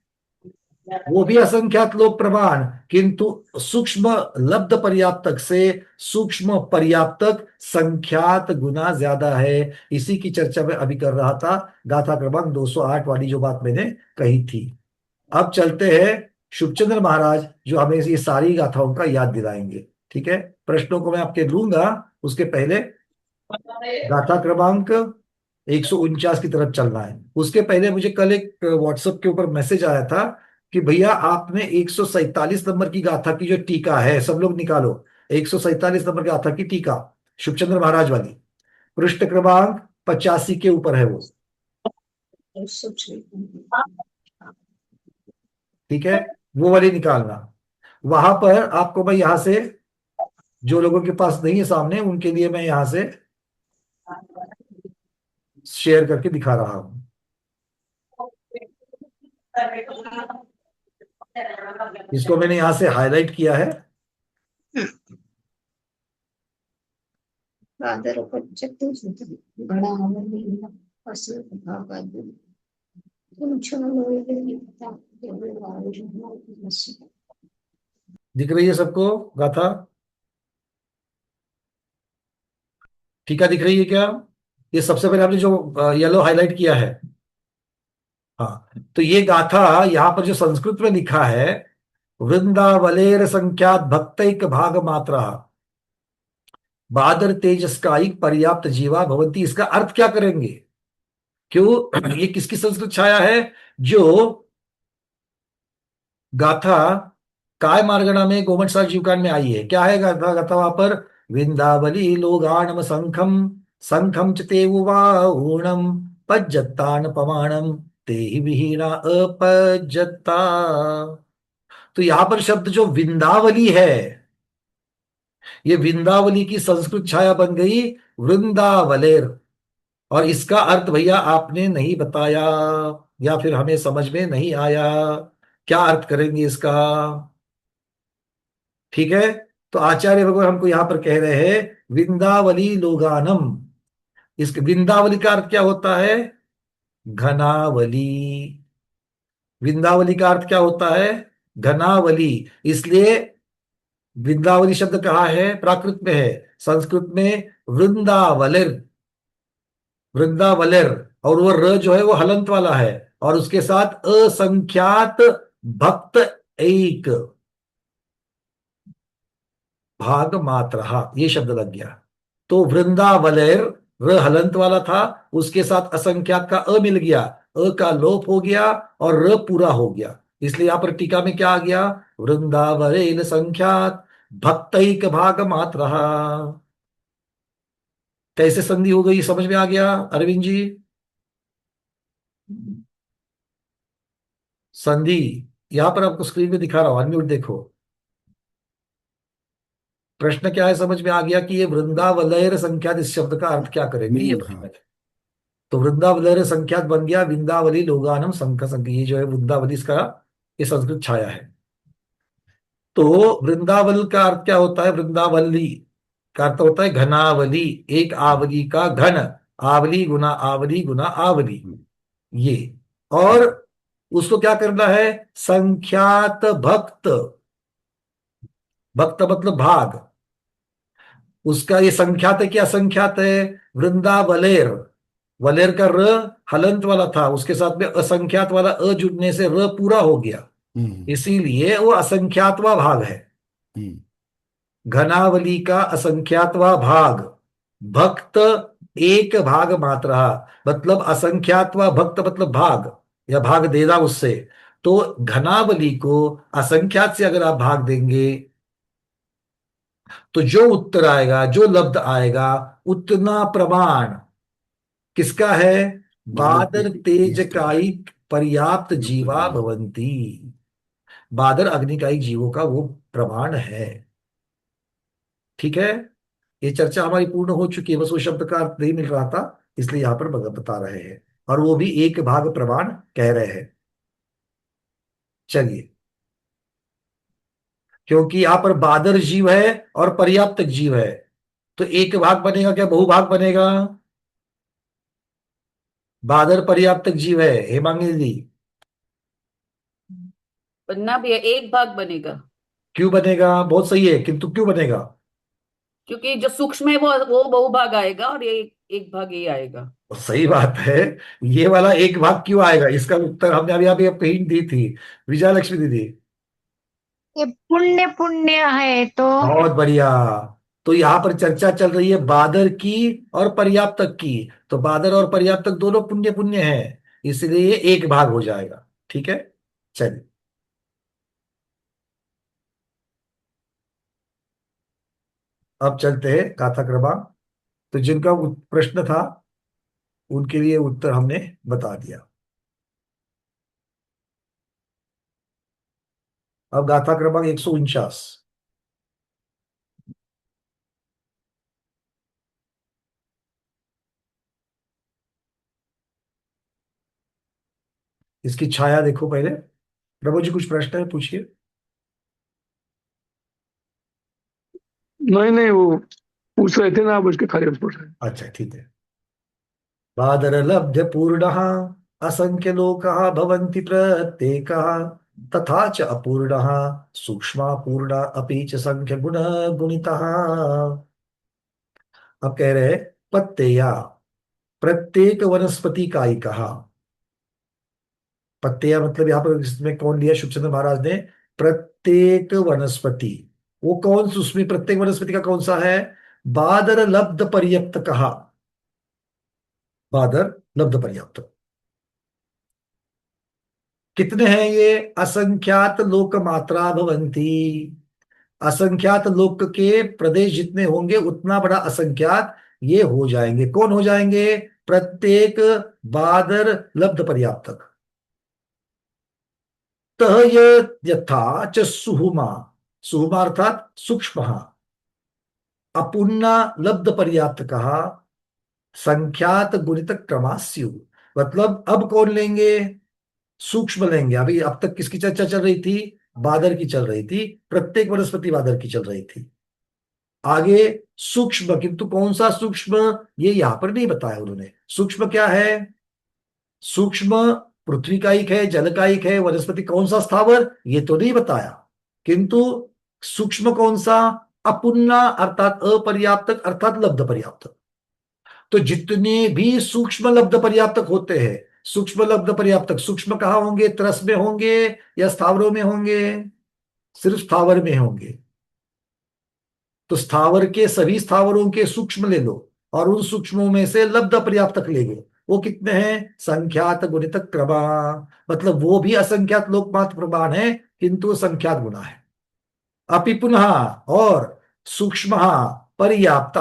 वो भी असंख्यात लोक प्रमाण, किंतु सूक्ष्म लब्ध पर्याप्तक से सूक्ष्म पर्याप्तक संख्यात गुना ज्यादा है। इसी की चर्चा मैं अभी कर रहा था, गाथा क्रमांक 208 वाली जो बात मैंने कही थी। अब चलते हैं शुभचंद्र महाराज, जो हमें ये सारी गाथाओं का याद दिलाएंगे। ठीक है, प्रश्नों को मैं आपके लूंगा, उसके पहले गाथा क्रमांक 149 की तरफ चलना है। उसके पहले मुझे कल एक व्हाट्सएप के ऊपर मैसेज आया था कि भैया आपने 147 नंबर की गाथा की जो टीका है, सब लोग निकालो, 147 नंबर की गाथा की टीका शुभचंद्र महाराज वाली, पृष्ठ क्रमांक 85 के ऊपर है वो। ठीक है, वो वाली निकालना। वहां पर आपको मैं यहां से, जो लोगों के पास नहीं है सामने, उनके लिए मैं यहां से शेयर करके दिखा रहा हूं। इसको मैंने यहां से हाईलाइट किया है। दिख रही है सबको गाथा? टीका दिख रही है क्या? ये सबसे पहले आपने जो येलो हाईलाइट किया है, हाँ, तो ये गाथा यहां पर जो संस्कृत में लिखा है, वृंदावलेर संख्यात भक्तैक भाग मात्रा बादर तेजस्कायिक पर्याप्त जीवा भवंती, इसका अर्थ क्या करेंगे? क्यों? ये किसकी संस्कृत छाया है? जो गाथा काय मार्गणा में गोमट सार जीवकान में आई है। क्या है गाथा? गाथा वहां पर विंदावली लोगाणम संखम संखम च ते उवाऊणम पज्जत्तान पमाणम ते ही विहीना अपज्जत्ता। तो यहां पर शब्द जो विंदावली है, ये विंदावली की संस्कृत छाया बन गई वृंदावलेर। और इसका अर्थ भैया आपने नहीं बताया, या फिर हमें समझ में नहीं आया। क्या अर्थ करेंगे इसका? ठीक है, तो आचार्य भगवान हमको यहां पर कह रहे हैं विंदावली लोगानम। इस विंदावली का अर्थ क्या होता है? घनावली। विंदावली का अर्थ क्या होता है? घनावली। इसलिए वृंदावली शब्द कहाँ है? प्राकृत में है। संस्कृत में वृंदावलिर, वृंदावलिर। और वो र जो है वो हलंत वाला है, और उसके साथ असंख्यात भक्त एक भाग मात्र, ये शब्द लग गया। तो वृंदावलेर र हलंत वाला था, उसके साथ असंख्यात का अ मिल गया, अ का लोप हो गया और र पूरा हो गया। इसलिए यहां पर टीका में क्या आ गया? वृंदावलेन संख्यात भक्तैक भाग मात्र। कैसे संधि हो गई, समझ में आ गया अरविंद जी? संधि यहां पर आपको स्क्रीन में दिखा रहा हूं, अनम्यूट देखो। प्रश्न क्या है, समझ में आ गया कि ये वृंदावलयर संख्यात इस शब्द का अर्थ क्या करेंगे ये मीनिंग, हाँ। बताइए। तो वृंदावलयर संख्यात बन गया विंदावली लोगानम संख संख, ये जो है वृंदावली, इसका ये संस्कृत छाया है। तो वृंदावल का अर्थ क्या होता है? वृंदावली का अर्थ होता है घनावली, एक आवली का घन, आवली गुना आवली, ये। और उसको क्या करना है? संख्यात भक्त, भक्त मतलब भाग, उसका ये संख्यात है। क्या संख्यात है? वृंदावलेर, वलेर का र हलंत वाला था, उसके साथ में असंख्यात वाला अ जुड़ने से र पूरा हो गया, इसीलिए वो असंख्यातवा भाग है। घनावली का असंख्यातवा भाग, भक्त एक भाग मात्र, मतलब असंख्यातवा भक्त मतलब भाग, या भाग देना उससे। तो घनावली को असंख्यात से अगर आप भाग देंगे तो जो उत्तर आएगा, जो लब्ध आएगा, उतना प्रमाण किसका है? बादर तेज कायिक पर्याप्त जीवा भवंती। बादर अग्निकायिक जीवों का वो प्रमाण है। ठीक है, ये चर्चा हमारी पूर्ण हो चुकी है, बस वो शब्द का अर्थ नहीं मिल रहा था, इसलिए यहां पर बता रहे हैं, और वो भी एक भाग प्रमाण कह रहे हैं। चलिए, क्योंकि यहां पर बादर जीव है और पर्याप्त जीव है, तो एक भाग बनेगा क्या बहुभाग बनेगा? बादर पर्याप्त जीव है, हेमांगी दीदी। बनना भी है, एक भाग बनेगा। क्यों बनेगा? बहुत सही है, किंतु क्यों बनेगा? क्योंकि जो सूक्ष्म है वो बहुभाग आएगा और ये एक भाग ये आएगा। सही बात है। ये वाला एक भाग क्यों आएगा, इसका उत्तर हमने अभी अभी आपको हिंट दी थी, विजया लक्ष्मी दीदी। ये पुण्य पुण्य है तो। बहुत बढ़िया। तो यहां पर चर्चा चल रही है बादर की और पर्याप्तक की। तो बादर और पर्याप्तक दोनों पुण्य पुण्य है, इसलिए ये एक भाग हो जाएगा। ठीक है, चलिए। अब चलते हैं गाथा क्रमांक। तो जिनका प्रश्न था उनके लिए उत्तर हमने बता दिया। अब गाथा क्रमांक 149। इसकी छाया देखो पहले। प्रभु जी कुछ प्रश्न है, पूछिए। नहीं नहीं, वो पूछ रहे थे ना, आप उसके खाली पूछ रहे अच्छा ठीक है। बादर लब्ध पूर्ण असंख्य लोका भवन्ति प्रत्येकः तथा च अपूर्णः सूक्ष्म पूर्ण अपि च संख्य गुण गुणितः। अब कह रहे हैं पत्तेया, प्रत्येक वनस्पति का ही कहा। पत्तेया मतलब यहां पर इसमें कौन लिया? शुभचंद्र महाराज ने। प्रत्येक वनस्पति, वो कौन सी, उसमें प्रत्येक वनस्पति का कौन सा है? बादर लब्ध पर्याप्त कहा, बादर लब्ध पर्याप्त। कितने हैं ये? असंख्यात लोक मात्रा भवंती। असंख्यात लोक के प्रदेश जितने होंगे उतना बड़ा असंख्यात ये हो जाएंगे। कौन हो जाएंगे? प्रत्येक बादर लब्ध पर्याप्तक। तह यथा च सुहुमा, सुहुमा अर्थात सूक्ष्म, अपुन्ना लब्ध पर्याप्त कहा, संख्यात गुणित क्रमास्यु। मतलब अब कौन लेंगे? सूक्ष्म लेंगे। अभी अब तक किसकी चर्चा चल रही थी? बादर की चल रही थी, प्रत्येक वनस्पति बादर की चल रही थी। आगे सूक्ष्म, किंतु कौन सा सूक्ष्म ये यहां पर नहीं बताया उन्होंने। सूक्ष्म क्या है? सूक्ष्म पृथ्वी का एक है, जल का एक है, वनस्पति कौन सा स्थावर ये तो नहीं बताया। किंतु सूक्ष्म कौन सा? अपुन्ना अर्थात अपर्याप्त अर्थात लब्ध पर्याप्त। तो जितने भी सूक्ष्म लब्ध पर्याप्तक होते हैं, सूक्ष्म लब्ध पर्याप्तक सूक्ष्म कहाँ होंगे? त्रस में होंगे या स्थावरों में होंगे? सिर्फ स्थावर में होंगे। तो स्थावर के सभी स्थावरों के सूक्ष्म ले लो और उन सूक्ष्मों में से लब्ध पर्याप्तक ले लो। वो कितने हैं? संख्यात गुणित क्रमा। मतलब वो भी असंख्यात लोकमात्र प्रमाण है किंतु संख्यात गुणा है। अपि पुनः और सूक्ष्म पर्याप्त।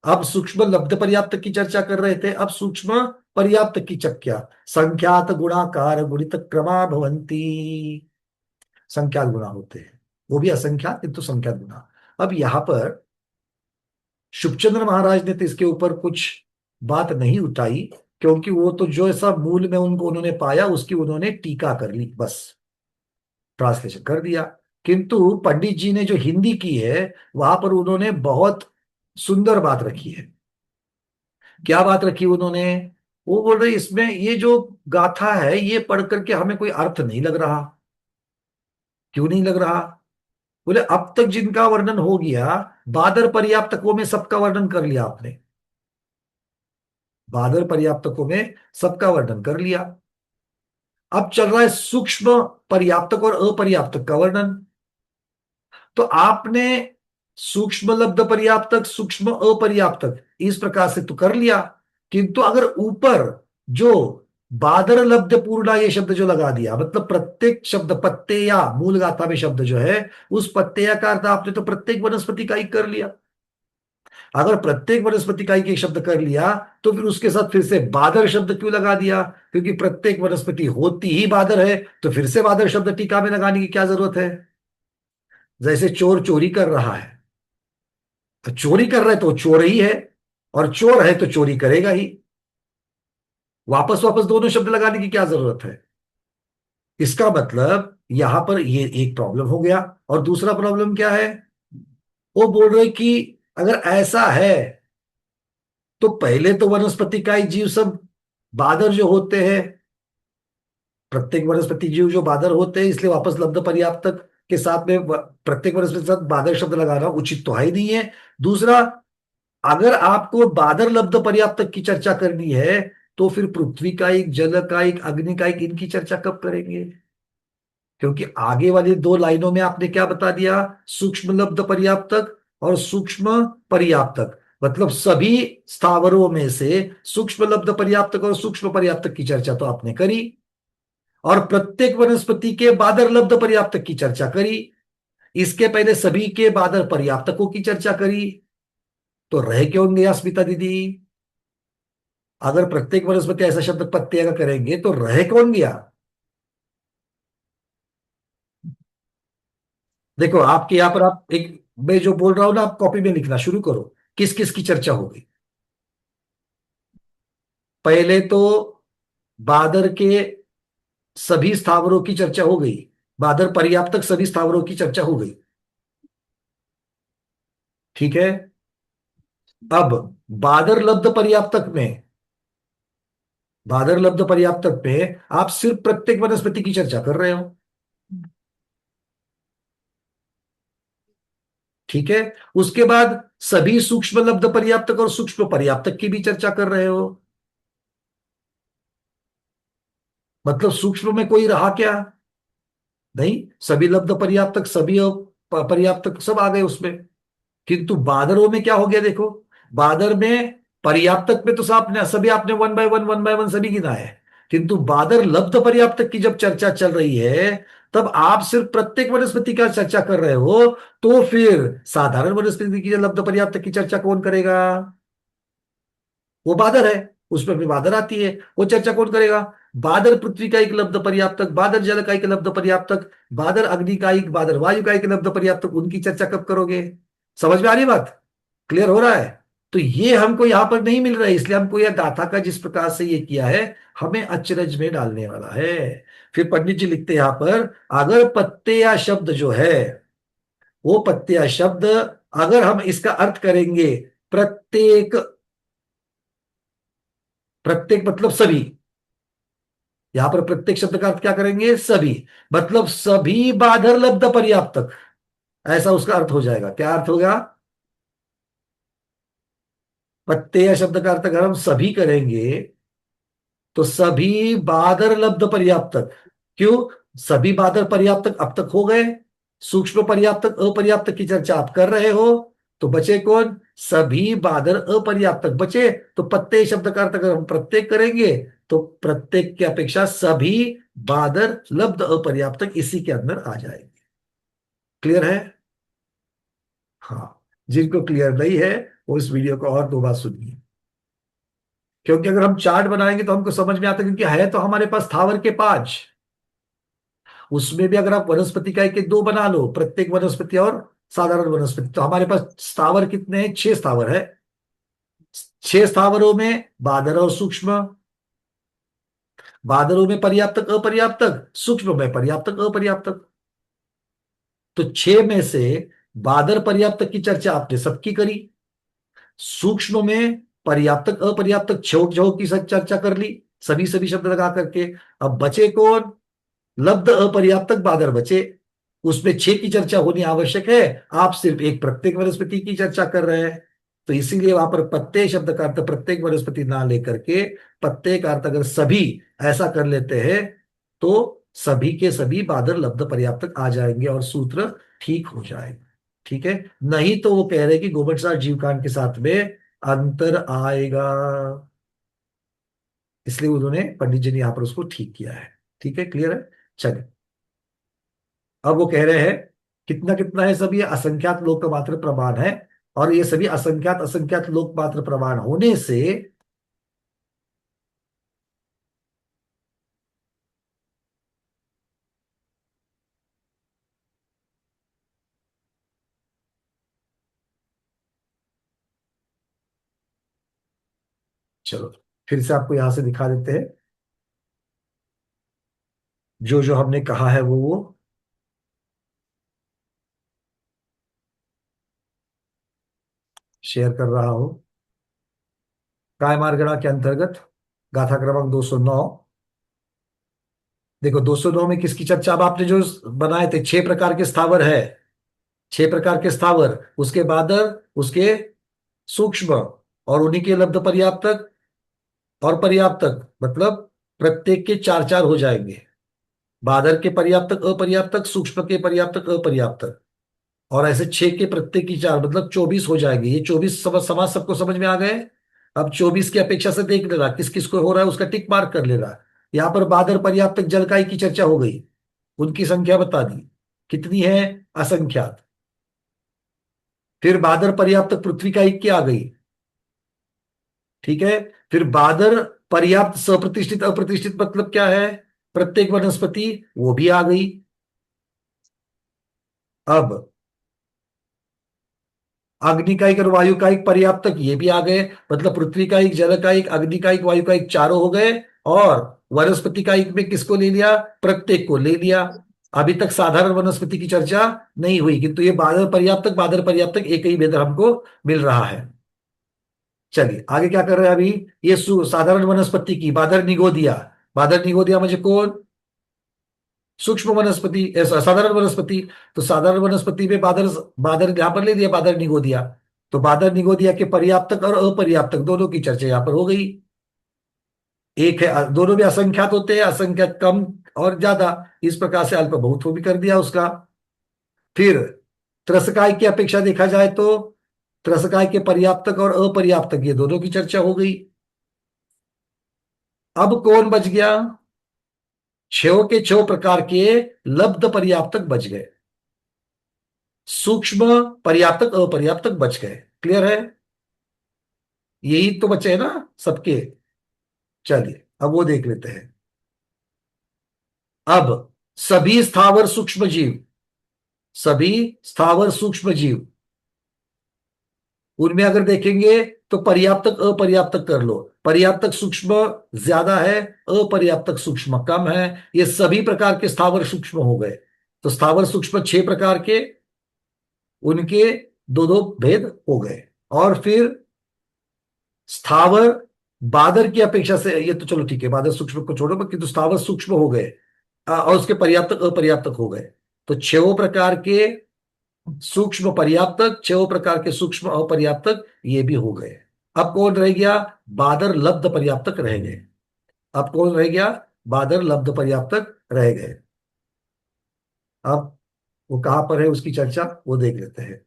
अब सूक्ष्म लब्ध पर्याप्त की चर्चा कर रहे थे, अब सूक्ष्म पर्याप्त की चर्चा। संख्यात गुणाकार गुणित क्रमा भवंती। संख्यात गुणा होते हैं, वो भी असंख्यात किंतु संख्यात गुणा। अब यहां पर शुभचंद्र महाराज ने तो इसके ऊपर कुछ बात नहीं उठाई, क्योंकि वो तो जो ऐसा मूल में उनको उन्होंने पाया उसकी उन्होंने टीका कर ली, बस ट्रांसलेशन कर दिया। किंतु पंडित जी ने जो हिंदी की है वहां पर उन्होंने बहुत सुंदर बात रखी है। क्या बात रखी उन्होंने? वो बोल रहे इसमें ये जो गाथा है ये पढ़ करके हमें कोई अर्थ नहीं लग रहा। क्यों नहीं लग रहा? बोले अब तक जिनका वर्णन हो गया, बादर पर्याप्तकों में सबका वर्णन कर लिया आपने, बादर पर्याप्तकों में सबका वर्णन कर लिया। अब चल रहा है सूक्ष्म पर्याप्तक और अपर्याप्तक का वर्णन। तो आपने सूक्ष्म लब्ध पर्याप्तक, सूक्ष्म अपर्याप्तक इस प्रकार से तो कर लिया, किंतु अगर ऊपर जो बादर लब्ध पूर्णा ये शब्द जो लगा दिया, मतलब प्रत्येक शब्द पत्तेया मूल गाथा में शब्द जो है उस पत्तेया का अर्थ आपने तो प्रत्येक वनस्पति का ही कर लिया। अगर प्रत्येक वनस्पति का एक शब्द कर लिया तो फिर उसके साथ फिर से बादर शब्द क्यों लगा दिया? क्योंकि प्रत्येक वनस्पति होती ही बादर है, तो फिर से बादर शब्द टीका में लगाने की क्या जरूरत है? जैसे चोर चोरी कर रहा है, तो चोरी कर रहा है तो चोर ही है, और चोर है तो चोरी करेगा ही। वापस वापस दोनों शब्द लगाने की क्या जरूरत है? इसका मतलब यहां पर ये एक प्रॉब्लम हो गया। और दूसरा प्रॉब्लम क्या है? वो बोल रहे कि अगर ऐसा है तो पहले तो वनस्पति का ही जीव सब बादर जो होते हैं, प्रत्येक वनस्पति जीव जो बादर होते हैं, इसलिए वापस लब्ध पर्याप्तक के साथ में प्रत्येक वनस्पति के साथ बादर शब्द लगाना उचित तो है ही नहीं है। दूसरा, अगर आपको बादर लब्ध पर्याप्तक की चर्चा करनी है तो फिर पृथ्वी का एक, जल का एक, अग्नि का एक, इनकी चर्चा कब करेंगे? क्योंकि आगे वाली दो लाइनों में आपने क्या बता दिया? सूक्ष्म लब्ध पर्याप्तक और सूक्ष्म पर्याप्तक, मतलब सभी स्थावरों में से सूक्ष्म लब्ध पर्याप्तक और सूक्ष्म पर्याप्तक की चर्चा तो आपने करी, और प्रत्येक वनस्पति के बादर लब्ध पर्याप्तक की चर्चा करी। इसके पहले सभी के बादर पर्याप्तकों की चर्चा करी। तो रह क्यों गया स्मिता दीदी? अगर प्रत्येक वनस्पति ऐसा शब्द पत्ते का करेंगे तो रह कौन गया? देखो आपके यहां पर, आप एक, मैं जो बोल रहा हूं ना आप कॉपी में लिखना शुरू करो। किस किस की चर्चा हो गई? पहले तो बादर के सभी स्थावरों की चर्चा हो गई, बादर पर्याप्तक सभी स्थावरों की चर्चा हो गई, ठीक है। अब बादर लब्ध पर्याप्तक में, बादर लब्ध पर्याप्तक पे आप सिर्फ प्रत्येक वनस्पति की चर्चा कर रहे हो, ठीक है। उसके बाद सभी सूक्ष्म लब्ध पर्याप्तक और सूक्ष्म पर्याप्तक की भी चर्चा कर रहे हो। मतलब सूक्ष्म में कोई रहा क्या? नहीं, सभी लब्ध पर्याप्तक, सभी पर्याप्तक सब आ गए उसमें। किंतु बादरों में क्या हो गया? देखो, बादर में पर्याप्तक में तो सब आपने, सभी आपने वन बाय वन सभी गिना है, किंतु बादर लब्ध पर्याप्तक की जब चर्चा चल रही है तब आप सिर्फ प्रत्येक वनस्पति का चर्चा कर रहे हो, तो फिर साधारण वनस्पति की लब्ध पर्याप्तक की चर्चा कौन करेगा? वो बादर है, उसमें भी बादर आती है, वो चर्चा कौन करेगा? बादर पृथ्वी का एक लब्ध पर्याप्तक, बादर जल का एक लब्ध पर्याप्तक, बादर अग्नि का एक, बादर वायु का एक लब्ध पर्याप्तक, उनकी चर्चा कब करोगे? समझ में आ रही बात? क्लियर हो रहा है? तो ये हमको यहां पर नहीं मिल रहा है, इसलिए हमको यह गाथा का जिस प्रकार से ये किया है हमें अचरज में डालने वाला है। फिर पंडित जी लिखते हैं यहां पर, अगर पत्ते या शब्द जो है वो पत्ते या शब्द, अगर हम इसका अर्थ करेंगे प्रत्येक, प्रत्येक मतलब सभी, यहां पर प्रत्येक शब्द का अर्थ क्या करेंगे? सभी, मतलब सभी बादर लब्ध पर्याप्तक, ऐसा उसका अर्थ हो जाएगा। क्या अर्थ होगा? पत्ते या शब्द का अर्थ अगर हम सभी करेंगे तो सभी बादर लब्ध पर्याप्तक। क्यों? सभी बादर पर्याप्तक अब तक हो गए, सूक्ष्म पर्याप्तक अपर्याप्तक की चर्चा आप कर रहे हो, तो बचे कौन? सभी बादर अपर्याप्तक बचे। तो पत्ते शब्द का अर्थ अगर हम प्रत्येक करेंगे तो प्रत्येक की अपेक्षा सभी बादर लब्ध अपर्याप्तक इसी के अंदर आ जाएंगे। क्लियर है? हाँ, जिनको क्लियर नहीं है वो इस वीडियो को और दो बार सुनिए, क्योंकि अगर हम चार्ट बनाएंगे तो हमको समझ में आता है, क्योंकि है तो हमारे पास स्थावर के 5, उसमें भी अगर आप वनस्पति का एक दो बना लो, प्रत्येक वनस्पति और साधारण वनस्पति, तो हमारे पास स्थावर कितने हैं? 6 स्थावर है। 6 स्थावरों में बादर और सूक्ष्म, बादरों में पर्याप्तक अपर्याप्तक, सूक्ष्म में पर्याप्तक अपर्याप्तक। तो 6 में से बादर पर्याप्तक की चर्चा आपने सबकी करी, सूक्ष्म में पर्याप्तक अपर्याप्तक छोट जो की सब चर्चा कर ली, सभी सभी शब्द लगा करके। अब बचे कौन? लब्ध अपर्याप्तक बादर बचे, उसमें 6 की चर्चा होनी आवश्यक है, आप सिर्फ एक प्रत्येक वनस्पति की चर्चा कर रहे हैं। तो इसीलिए वहां पर पत्ते शब्द का अर्थ प्रत्येक वनस्पति ना लेकर के पत्ते का अर्थ अगर सभी ऐसा कर लेते हैं तो सभी के सभी बादर लब्ध पर्याप्तक आ जाएंगे और सूत्र ठीक हो जाएगा। ठीक है? नहीं तो वो कह रहे हैं कि गोबरसार जीवकांड के साथ में अंतर आएगा, इसलिए उन्होंने पंडित जी ने यहां पर उसको ठीक किया है। ठीक है? क्लियर है? चलिए, अब वो कह रहे हैं कितना कितना है? सब ये असंख्यात लोक का मात्र प्रमाण है, और ये सभी असंख्यात असंख्यात लोक मात्र प्रमाण होने से चलो फिर से आपको यहां से दिखा देते हैं, जो जो हमने कहा है वो शेयर कर रहा हूं। कायमार्गणा के अंतर्गत गाथा क्रमांक 209, देखो 209 में किसकी चर्चा? अब आपने जो बनाए थे 6 प्रकार के स्थावर है, 6 प्रकार के स्थावर, उसके बादर, उसके सूक्ष्म, और उन्हीं के लब्ध पर्याप्तक और पर्याप्तक, मतलब प्रत्येक के 4 4 हो जाएंगे। बादर के पर्याप्तक अपर्याप्तक, सूक्ष्म के पर्याप्तक अपर्याप्तक, और ऐसे 6 के प्रत्येक की 4, मतलब 24 हो जाएंगे। ये 24 समाज सबको समझ में आ गए? अब 24 की अपेक्षा से देख लेना किस किस को हो रहा है, उसका टिक मार्क कर लेना। यहां पर बादर पर्याप्तक जलकाई की चर्चा हो गई, उनकी संख्या बता दी कितनी है? असंख्यात। फिर बादर पर्याप्तक पृथ्वी का एक की आ गई। ठीक है? फिर बादर पर्याप्त सप्रतिष्ठित अप्रतिष्ठित मतलब क्या है? प्रत्येक वनस्पति, वो भी आ गई। अब अग्नि का एक और वायु का एक पर्याप्तक, ये भी आ गए, मतलब पृथ्वी का एक, जल का एक, अग्नि का एक, वायु का एक, चारों हो गए। और वनस्पति का एक में किसको ले लिया? प्रत्येक को ले लिया। अभी तक साधारण वनस्पति की चर्चा नहीं हुई, किंतु ये बादर पर्याप्तक एक ही भेद हमको मिल रहा है। चलिए आगे क्या कर रहे हैं अभी? ये साधारण वनस्पति की बादर निगोदिया, बादर निगोदिया म्हणजे कौन? सूक्ष्म वनस्पति, साधारण वनस्पति। तो साधारण वनस्पति में बादर, बादर यहां पर ले दिया, बादर निगोदिया। तो बादर निगोदिया के पर्याप्तक और अपर्याप्तक दोनों की चर्चा यहां पर हो गई। एक है, दोनों भी असंख्यात होते हैं, असंख्यात कम और ज्यादा, इस प्रकार से अल्प बहुत भी कर दिया उसका। फिर त्रसकाय की अपेक्षा देखा जाए तो त्रसकाय के पर्याप्तक और अपर्याप्तक ये दोनों की चर्चा हो गई। अब कौन बच गया? छो के छो प्रकार के लब्ध पर्याप्तक बच गए, सूक्ष्म पर्याप्तक अपर्याप्तक बच गए। क्लियर है? यही तो बचे हैं ना सबके। चलिए अब वो देख लेते हैं। अब सभी स्थावर सूक्ष्म जीव, सभी स्थावर सूक्ष्म जीव, उनमें अगर देखेंगे तो पर्याप्तक अपर्याप्तक कर लो। पर्याप्तक सूक्ष्म ज्यादा है, अपर्याप्तक सूक्ष्म कम है। ये सभी प्रकार के स्थावर सूक्ष्म हो गए। तो स्थावर सूक्ष्म 6 प्रकार के, उनके दो दो भेद हो गए। और फिर स्थावर बादर की अपेक्षा से, ये तो चलो ठीक है, बादर सूक्ष्म को छोड़ो, किंतु स्थावर सूक्ष्म हो गए और उसके पर्याप्तक अपर्याप्तक हो गए। तो 6 प्रकार के सूक्ष्म पर्याप्तक, 6 प्रकार के सूक्ष्म अपर्याप्तक ये भी हो गए। अब कौन रह गया? बादर लब्ध पर्याप्तक रह गए। अब कौन रह गया? बादर लब्ध पर्याप्तक रह गए। अब वो कहां पर है उसकी चर्चा वो देख लेते हैं।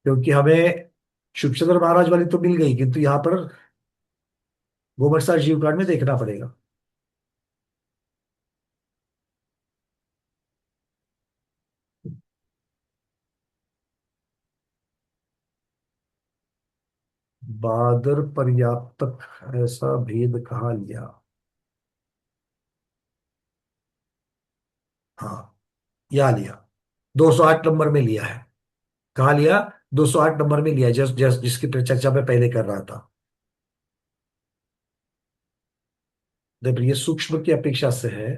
क्योंकि हमें शुभचंद्र महाराज वाली तो मिल गई, किंतु यहां पर गोबरसार जीव कांड में देखना पड़ेगा। बादर पर्याप्तक ऐसा भेद कहाँ लिया? हाँ, या लिया 208 नंबर में लिया है। कहाँ लिया? 208 नंबर में लिया, जिसकी चर्चा मैं पहले कर रहा था। देखिए ये सूक्ष्म की अपेक्षा से है,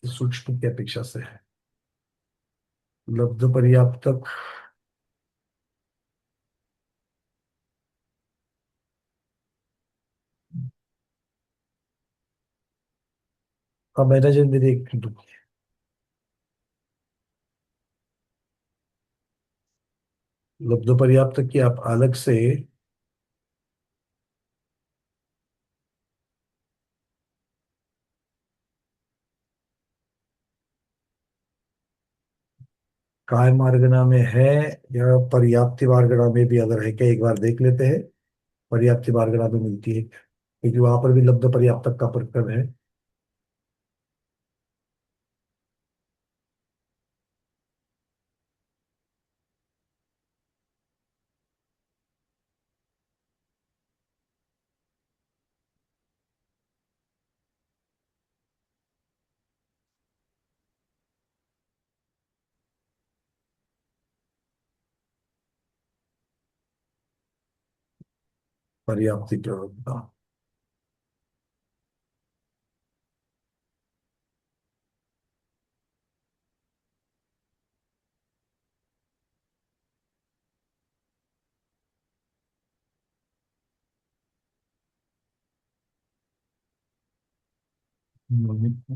सूक्ष्म की अपेक्षा से है। लब्ध पर्याप्तक अब मैंने जो मेरे लब्ध पर्याप्तक की आप अलग से काय मार्गना में है या पर्याप्ति मार्गना में भी अगर है क्या, एक बार देख लेते हैं। पर्याप्ति मार्गना में मिलती है क्योंकि वहां पर भी लब्ध पर्याप्तक का प्रकरण है। पर्याप्ति प्रवृत्ता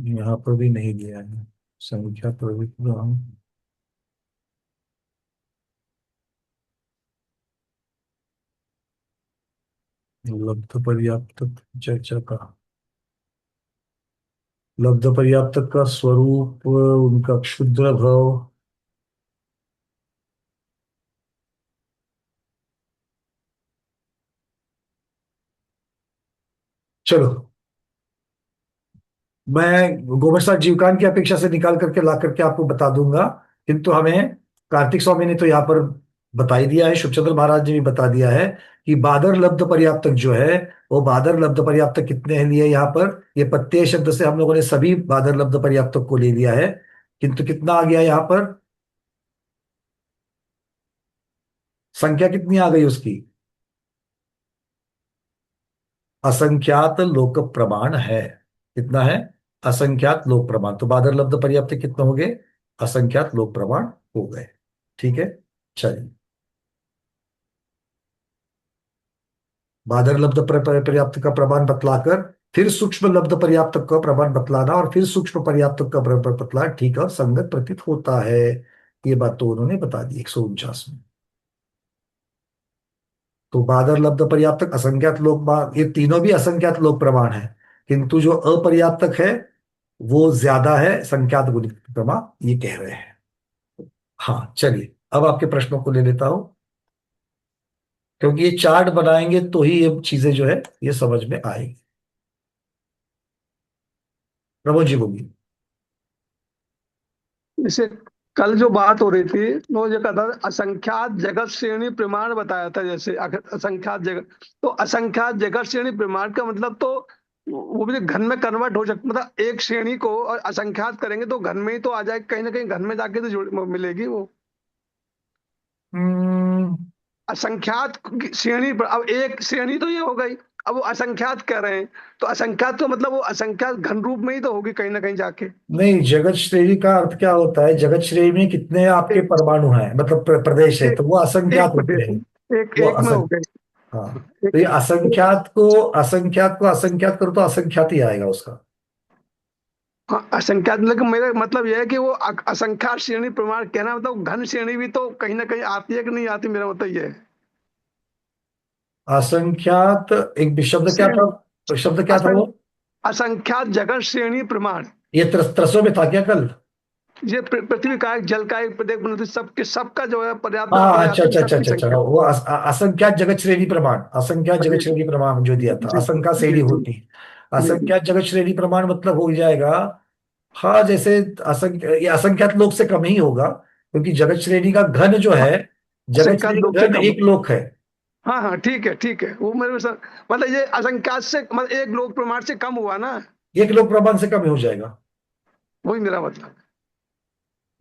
यहाँ पर भी नहीं दिया है। संख्या प्रवृत्ता लब्ध पर्याप्तक चर्चा का, लब्ध पर्याप्तक का स्वरूप, उनका क्षुद्र भाव। चलो मैं गोबरसात जीवकान की अपेक्षा से निकाल करके ला करके आपको बता दूंगा, किंतु हमें कार्तिक स्वामी ने तो यहाँ पर बता ही दिया है, शुभचंद्र महाराज ने भी बता दिया है कि बादर लब्ध पर्याप्तक जो है वो बादर लब्ध पर्याप्तक कितने हैं लिए यहाँ पर। ये प्रत्यय शब्द से हम लोगों ने सभी बादर लब्ध पर्याप्तक को ले लिया है, किंतु कितना आ गया यहाँ पर? संख्या कितनी आ गई उसकी? असंख्यात लोक प्रमाण है। कितना है? असंख्यात लोक प्रमाण। तो बादर लब्ध पर्याप्त कितने हो गए? असंख्यात लोक प्रमाण हो गए। ठीक है, चलिए। बादर लब्ध पर्याप्त का प्रमाण बतलाकर फिर सूक्ष्म लब्ध पर्याप्त का प्रमाण बतलाना और फिर सूक्ष्म पर्याप्त का बतलाना ठीक और संगत प्रतीत होता है। ये बात तो उन्होंने बता दी 149 में। तो बादर लब्ध पर्याप्तक असंख्यात लोक ये तीनों भी असंख्यात लोक प्रमाण है, किंतु जो अपर्याप्तक है वो ज्यादा है संख्यात गुणित प्रमाण, ये कह रहे हैं। हाँ चलिए, अब आपके प्रश्नों को ले लेता हूं, क्योंकि ये चार्ट बनाएंगे तो ही ये चीजें जो है ये समझ में आएगी। प्रमोद जी बोलिए। जैसे कल जो बात हो रही थी वो जो कहा था असंख्यात जगत श्रेणी प्रमाण बताया था, जैसे असंख्यात जगत, तो असंख्यात जगत श्रेणी प्रमाण का मतलब तो वो भी घन में कन्वर्ट हो सकता, मतलब एक श्रेणी को और असंख्यात करेंगे तो घन में ही तो आ जाए, कहीं ना कहीं घन में जाके तो मिलेगी वो हम्म, असंख्यात श्रेणी पर। अब एक श्रेणी तो ये हो गई, अब वो असंख्यात कह रहे हैं, तो असंख्यात तो मतलब वो असंख्यात घन रूप में ही तो होगी कहीं ना कहीं जाके। नहीं, जगत श्रेणी का अर्थ क्या होता है? जगत श्रेणी में कितने आपके एक परमाणु हैं, मतलब प्रदेश है, एक तो वो असंख्यात एक होते हैं। प्रदेश, एक वो एक में हो गए। हाँ, एक, तो ये एक, असंख्यात को असंख्यात करो तो असंख्यात ही आएगा उसका। हाँ, असंख्यात, लेकिन मेरा मतलब यह है कि वो असंख्यात श्रेणी प्रमाण कहना मतलब घन श्रेणी भी तो कहीं ना कहीं आती है कि नहीं आती, मेरा मतलब यह है। असंख्यात एक शब्द क्या श्रेणी था? शब्द क्या था असं, वो? असंख्यात जगत श्रेणी प्रमाण। ये त्रसों में था क्या कल? ये पृथ्वी का एक, जल का एक, प्रत्येक वनस्पति सबके सबका जो है पर्याप्त हाँ, अच्छा अपर्याप्त अच्छा अच्छा सबकी अच्छा अच्छा, संख्या। वो असंख्यात जगत श्रेणी प्रमाण, असंख्यात जगत जी श्रेणी प्रमाण जो दिया था, जी असंख्यात जी श्रेणी जी होती। जी जी। असंख्यात जगत श्रेणी प्रमाण मतलब हो जाएगा, हाँ जैसे ये असंख्यात लोक से कम ही होगा, क्योंकि जगत श्रेणी का घन जो है, जगत असंख्यात श्रेणी लोग का से घन कम। एक लोक है। हाँ हाँ ठीक है ठीक है, वो मेरे में मतलब ये असंख्यात से मतलब एक लोक प्रमाण से कम हुआ ना, एक लोक प्रमाण से कम ही हो जाएगा, वही मेरा मतलब।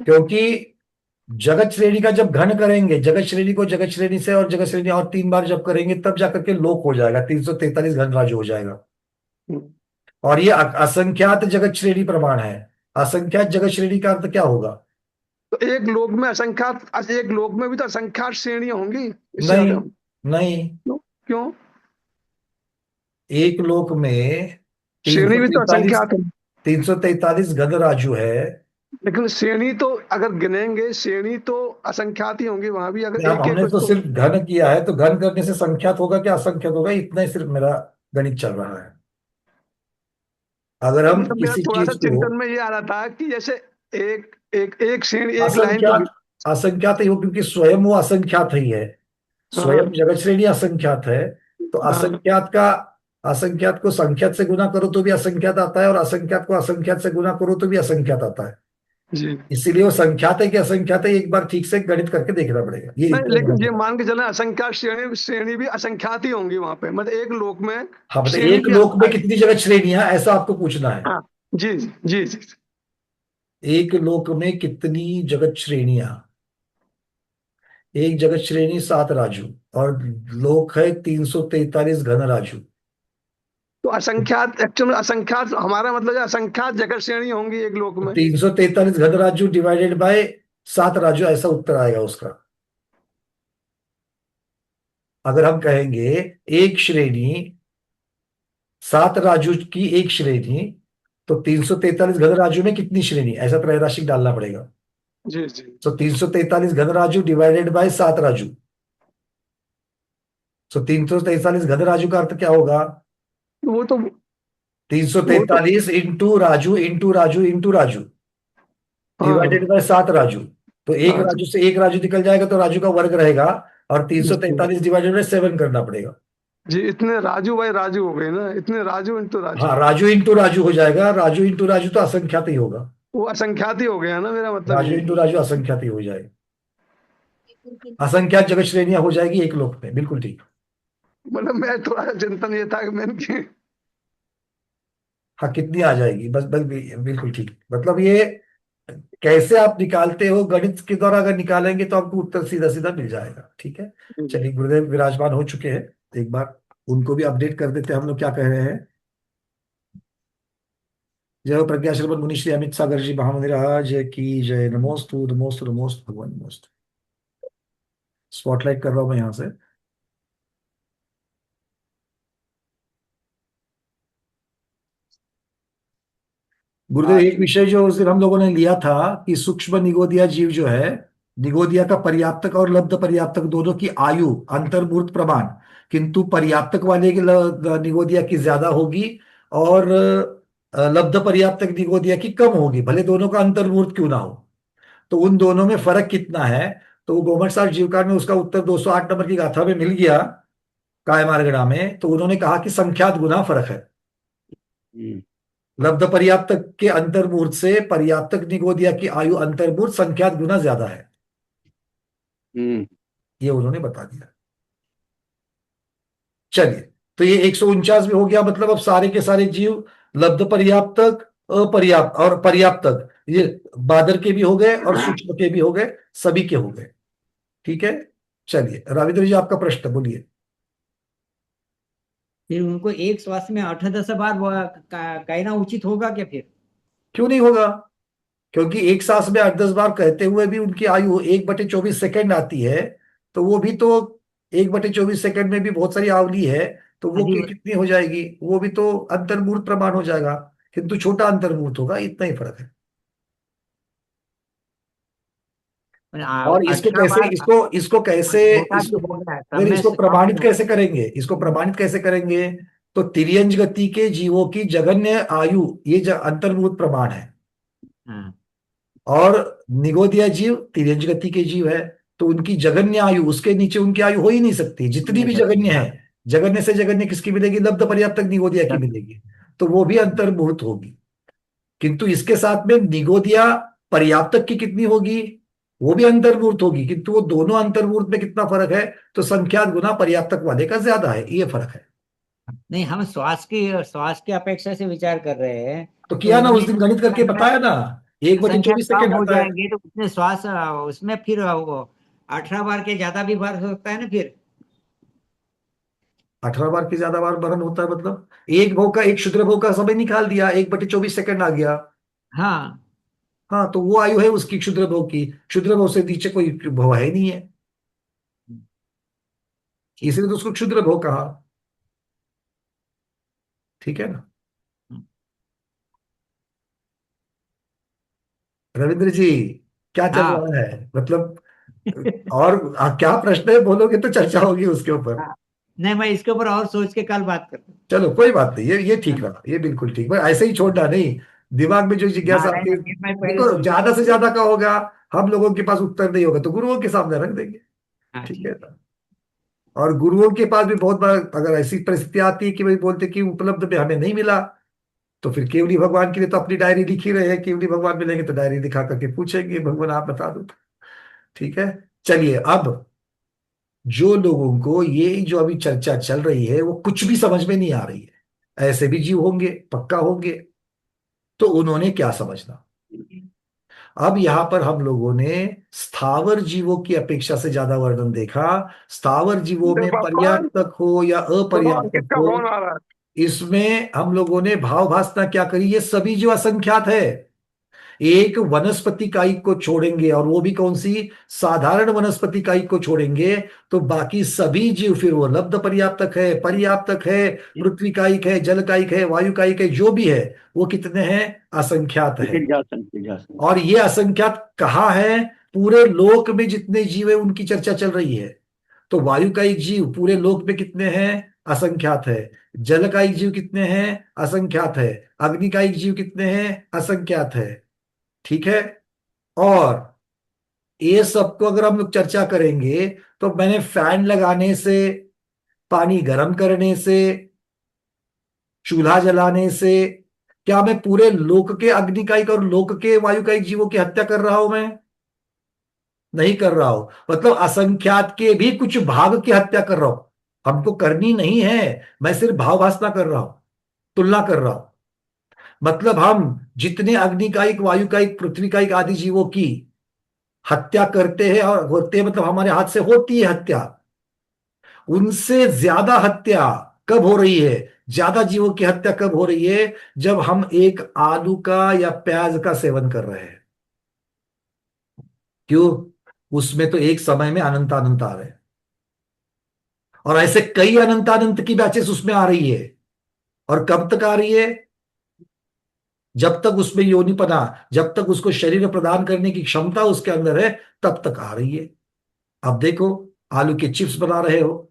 क्योंकि जगत श्रेणी का जब घन करेंगे, जगत श्रेणी को जगत श्रेणी से और जगत श्रेणी और 3 बार जब करेंगे तब जाकर के लोक हो जाएगा, 343 घन राजु हो जाएगा। हम्म। और ये असंख्यात जगत श्रेणी प्रमाण है। असंख्यात जगत श्रेणी का अर्थ क्या होगा? तो एक लोक में असंख्यात, एक लोक में भी तो असंख्यात श्रेणियां होंगी, इससे नहीं, ज्यादा। नहीं, क्यों क्यों? एक लोक में तीन श्रेणी सौ भी तो तैतालीस असंख्यात है, 343 घन राजू है। लेकिन श्रेणी तो अगर गिनेंगे श्रेणी तो असंख्यात ही होंगी वहां भी, अगर अब एक एक हमने तो तो। सिर्फ घन किया है, तो घन करने से संख्यात होगा क्या असंख्यात होगा, इतना ही सिर्फ मेरा गणित चल रहा है। अगर हम मतलब मेरा किसी थोड़ा सा चीज को चिंतन में ये आ रहा था कि जैसे एक एक एक श्रेणी, एक लाइन तो। असंख्यात, असंख्यात ही हो, क्योंकि स्वयं वो असंख्यात ही है, स्वयं हाँ जगत श्रेणी असंख्यात है। तो हाँ असंख्यात को संख्यात से गुना करो तो भी असंख्यात आता है, और असंख्यात को असंख्यात से गुना करो तो भी असंख्यात आता है। जी। इसीलिए वो संख्यात है कि असंख्यात है, एक बार ठीक से गणित करके देखना पड़ेगा, ये नहीं, इतना लेकिन ये गणित। मान के चले असंख्यात श्रेणी श्रेणी भी असंख्यात ही होंगी वहां पे, मतलब एक लोक में हाँ, मतलब श्रेणी एक भी लोक में कितनी जगत श्रेणियां, ऐसा आपको पूछना है। हाँ जी जी जी जी। एक लोक में कितनी जगत श्रेणियां? एक जगत श्रेणी 7 राजू, और लोक है 343 घन राजू। तो असंख्यात एक्चुअल में असंख्यात हमारा मतलब है असंख्यात जगत श्रेणी होंगी एक लोक में। 343 घन राजू डिवाइडेड बाय 7 राजू, ऐसा उत्तर आएगा उसका। अगर हम कहेंगे एक श्रेणी 7 राजू की एक श्रेणी, तो 343 घन राजू में कितनी श्रेणी, ऐसा त्रैराशिक डालना पड़ेगा। जी जी। तो 343 घन राजू डिवाइडेड बाय 7 राजू, तो 343 घन राजू का अर्थ क्या होगा? वो तो तीन सौ वो तो तैतालीस into Raju into Raju into Raju हाँ डिवाइडेड बाय 7 राजू। तो एक हाँ जी राजू से एक राजू निकल जाएगा तो राजू का वर्ग रहेगा, और तीन सौ जी तैतालीस डिवाइडेड बाय 7 करना पड़ेगा। जी, इतने राजू भाई राजू हो गए ना, इतने राजू इंटू राजू। हाँ, राजू इंटू राजू हो जाएगा, राजू इंटू राजू तो असंख्यात ही होगा। वो असंख्यात ही हो गया ना, मेरा मतलब राजू ये। इंटू राजू असंख्यात ही हो जाएगा। असंख्यात जगत श्रेणियां हो जाएगी एक लोक में, बिल्कुल ठीक। मतलब मैं थोड़ा सा चिंतन ये था कि मैंने हाँ, कितनी आ जाएगी, बस बस बिल्कुल ठीक, मतलब ये कैसे आप निकालते हो गणित के द्वारा, अगर निकालेंगे तो आपको उत्तर सीधा सीधा मिल जाएगा, ठीक है। चलिए, गुरुदेव विराजमान हो चुके हैं, एक बार उनको भी अपडेट कर देते हैं हम लोग क्या कह रहे हैं। जय हो प्रज्ञा श्रवण मुनि श्री अमित सागर जी महामुनि राज की जय। नमोस्तु नमोस्तु नमोस्तु भगवान नमोस्तु। स्पॉटलाइट कर रहा हूं मैं यहाँ से। गुरुदेव, हाँ एक विषय जो उस दिन हम लोगों ने लिया था कि सूक्ष्म निगोदिया जीव जो है निगोदिया का पर्याप्तक और लब्ध पर्याप्तक दोनों की आयु अंतर्मूर्त प्रमाण, किंतु पर्याप्तक वाले की निगोदिया की ज्यादा होगी और लब्ध पर्याप्तक निगोदिया की कम होगी, भले दोनों का अंतर्मूर्त क्यों ना हो। तो उन दोनों में फर्क कितना है? तो वो गोमट साहब जीवकार में उसका उत्तर 208 नंबर की गाथा में मिल गया, कायमार्गणा में। तो उन्होंने कहा कि संख्यात गुना फर्क है। हम्म, लब्ध पर्याप्तक के अंतर्मूर्त से पर्याप्तक निगोदिया की आयु अंतर्मूर्त संख्यात गुना ज्यादा है, हम्म, ये उन्होंने बता दिया। चलिए, तो ये 149 में हो गया। मतलब अब सारे के सारे जीव लब्ध पर्याप्तक, अपर्याप्त और पर्याप्तक, ये बादर के भी हो गए और सूक्ष्म के भी हो गए, सभी के हो गए। ठीक है, चलिए रविंद्र जी आपका प्रश्न बोलिए। फिर उनको एक श्वास में 8-10 बार कहना उचित होगा क्या फिर? क्यों नहीं होगा? क्योंकि एक सांस में 8-10 बार कहते हुए भी उनकी आयु 1/24 सेकंड आती है। तो वो भी तो 1/24 सेकंड में भी बहुत सारी आवली है, तो वो यदि कितनी हो जाएगी? वो भी तो अंतर्मूर्त प्रमाण हो जाएगा, किंतु छोटा अंतर्मूर्त होगा, इतना ही फर्क है। और इसको 18 कैसे, बार इसको इसको कैसे, छोटा भी इसको हो गया, तब फिर में इसको कम प्रमाणित नहीं कैसे करेंगे? इसको प्रमाणित कैसे करेंगे? तो तिर्यंज गति के जीवों की जघन्य आयु, ये अंतर्मूर्त प्रमाण है। हाँ, और निगोदिया जीव तिर्यंज गति के जीव है, तो उनकी जघन्य आयु, उसके नीचे उनकी आयु हो ही नहीं सकती। जितनी नहीं भी सकती, जघन्य हाँ। है, जघन्य से जघन्य किसकी मिलेगी? लब्ध पर्याप्तक निगोदिया की मिलेगी, तो वो भी अंतर्मूर्त होगी। किंतु इसके साथ में निगोदिया पर्याप्तक की कितनी होगी? वो भी अंतर्मूर्त होगी, किंतु वो दोनों अंतर्मूर्त में कितना फर्क है? तो संख्यात गुना पर्याप्तक वाले का ज्यादा है, ये फर्क है। नहीं, हम श्वास की अपेक्षा से विचार कर रहे हैं। तो तो किया ना उस उतनी दिन गणित करके संख्या बताया ना, एक बटे संख्या चौबीस कम सेकेंड हो आता है। जाएंगे तो उतने श्वास उसमें फिर वो 18 बार के ज्यादा भी बार हो सकता है ना फिर। 18 बार की ज्यादा बार बर्न होता है, मतलब एक भव का, एक क्षुद्र भव का समय निकाल दिया, 1/24 सेकंड आ गया। हाँ, हाँ, तो वो आयु है उसकी क्षुद्र भव की, क्षुद्र भव से नीचे कोई भव है ही नहीं है, ठीक। इसलिए तो उसको क्षुद्र भव कहा। ठीक है ना रविंद्र जी? क्या चल हाँ। रहा है मतलब? और क्या प्रश्न है, बोलोगे तो चर्चा होगी उसके ऊपर। हाँ। नहीं, मैं इसके ऊपर और सोच के कल बात करता हूँ। चलो कोई बात नहीं, ये ठीक हाँ, रहा, ये बिल्कुल ठीक, बस ऐसे ही छोड़ना नहीं। दिमाग में जो जिज्ञासा नहीं, आती है, नहीं, मैं पहले देखो सोच ज्यादा के। से ज्यादा का होगा, हम लोगों के पास उत्तर नहीं होगा तो गुरुओं के सामने रख देंगे। हाँ, ठीक है ठीक। ना? और गुरुओं के पास भी बहुत बार अगर ऐसी परिस्थिति आती है कि भाई बोलते कि उपलब्ध में हमें नहीं मिला, तो फिर केवली भगवान के लिए तो अपनी डायरी लिखी रहे हैं, केवली भगवान मिलेंगे तो डायरी दिखा करके पूछेंगे, भगवान आप बता दो। ठीक है, चलिए अब जो लोगों को ये जो अभी चर्चा चल रही है वो कुछ भी समझ में नहीं आ रही है, ऐसे भी जीव होंगे, पक्का होंगे, तो उन्होंने क्या समझना? अब यहां पर हम लोगों ने स्थावर जीवों की अपेक्षा से ज्यादा वर्णन देखा। स्थावर जीवों में पापा, पर्याप्तक हो या सुनो अपर्याप्तक अंकित का हो, फोन आ रहा है। इसमें हम लोगों ने भाव भासना क्या करी? ये सभी जीव असंख्यात है। एक वनस्पति इकाई को छोड़ेंगे, और वो भी कौन सी? साधारण वनस्पति इकाई को छोड़ेंगे, तो बाकी सभी जीव, फिर वो लब्ध पर्याप्तक है, पर्याप्तक है, पृथ्वी कायिक है, जल कायिक है, वायु कायिक है, जो भी है वो कितने हैं? असंख्यात है। और ये असंख्यात कहाँ है? पूरे लोक में जितने जीव है उनकी चर्चा चल रही है। तो वायु कायिक जीव पूरे लोक में कितने हैं? असंख्यात है। जल कायिक जीव कितने हैं? असंख्यात है। अग्नि कायिक जीव कितने हैं? असंख्यात है। ठीक है, और ये सबको अगर हम लोग चर्चा करेंगे, तो मैंने फैन लगाने से, पानी गर्म करने से, चूल्हा जलाने से, क्या मैं पूरे लोक के अग्निकायिक और लोक के वायुकायिक जीवों की हत्या कर रहा हूं? मैं नहीं कर रहा हूं। मतलब असंख्यात के भी कुछ भाग की हत्या कर रहा हूं, हमको करनी नहीं है, मैं सिर्फ भाव भासना कर रहा हूं, तुलना कर रहा हूं। मतलब हम जितने अग्निकायिक, वायुकायिक, पृथ्वीकायिक आदि जीवों की हत्या करते हैं, और होते हैं मतलब हमारे हाथ से होती है हत्या, उनसे ज्यादा हत्या कब हो रही है? ज्यादा जीवों की हत्या कब हो रही है? जब हम एक आलू का या प्याज का सेवन कर रहे हैं। क्यों? उसमें तो एक समय में अनंत अनंत आ रहे हैं, और ऐसे कई अनंत अनंत की बैचेस उसमें आ रही है। और कब तक आ रही है? जब तक उसमें योनिपना, जब तक उसको शरीर प्रदान करने की क्षमता उसके अंदर है, तब तक आ रही है। अब देखो, आलू के चिप्स बना रहे हो,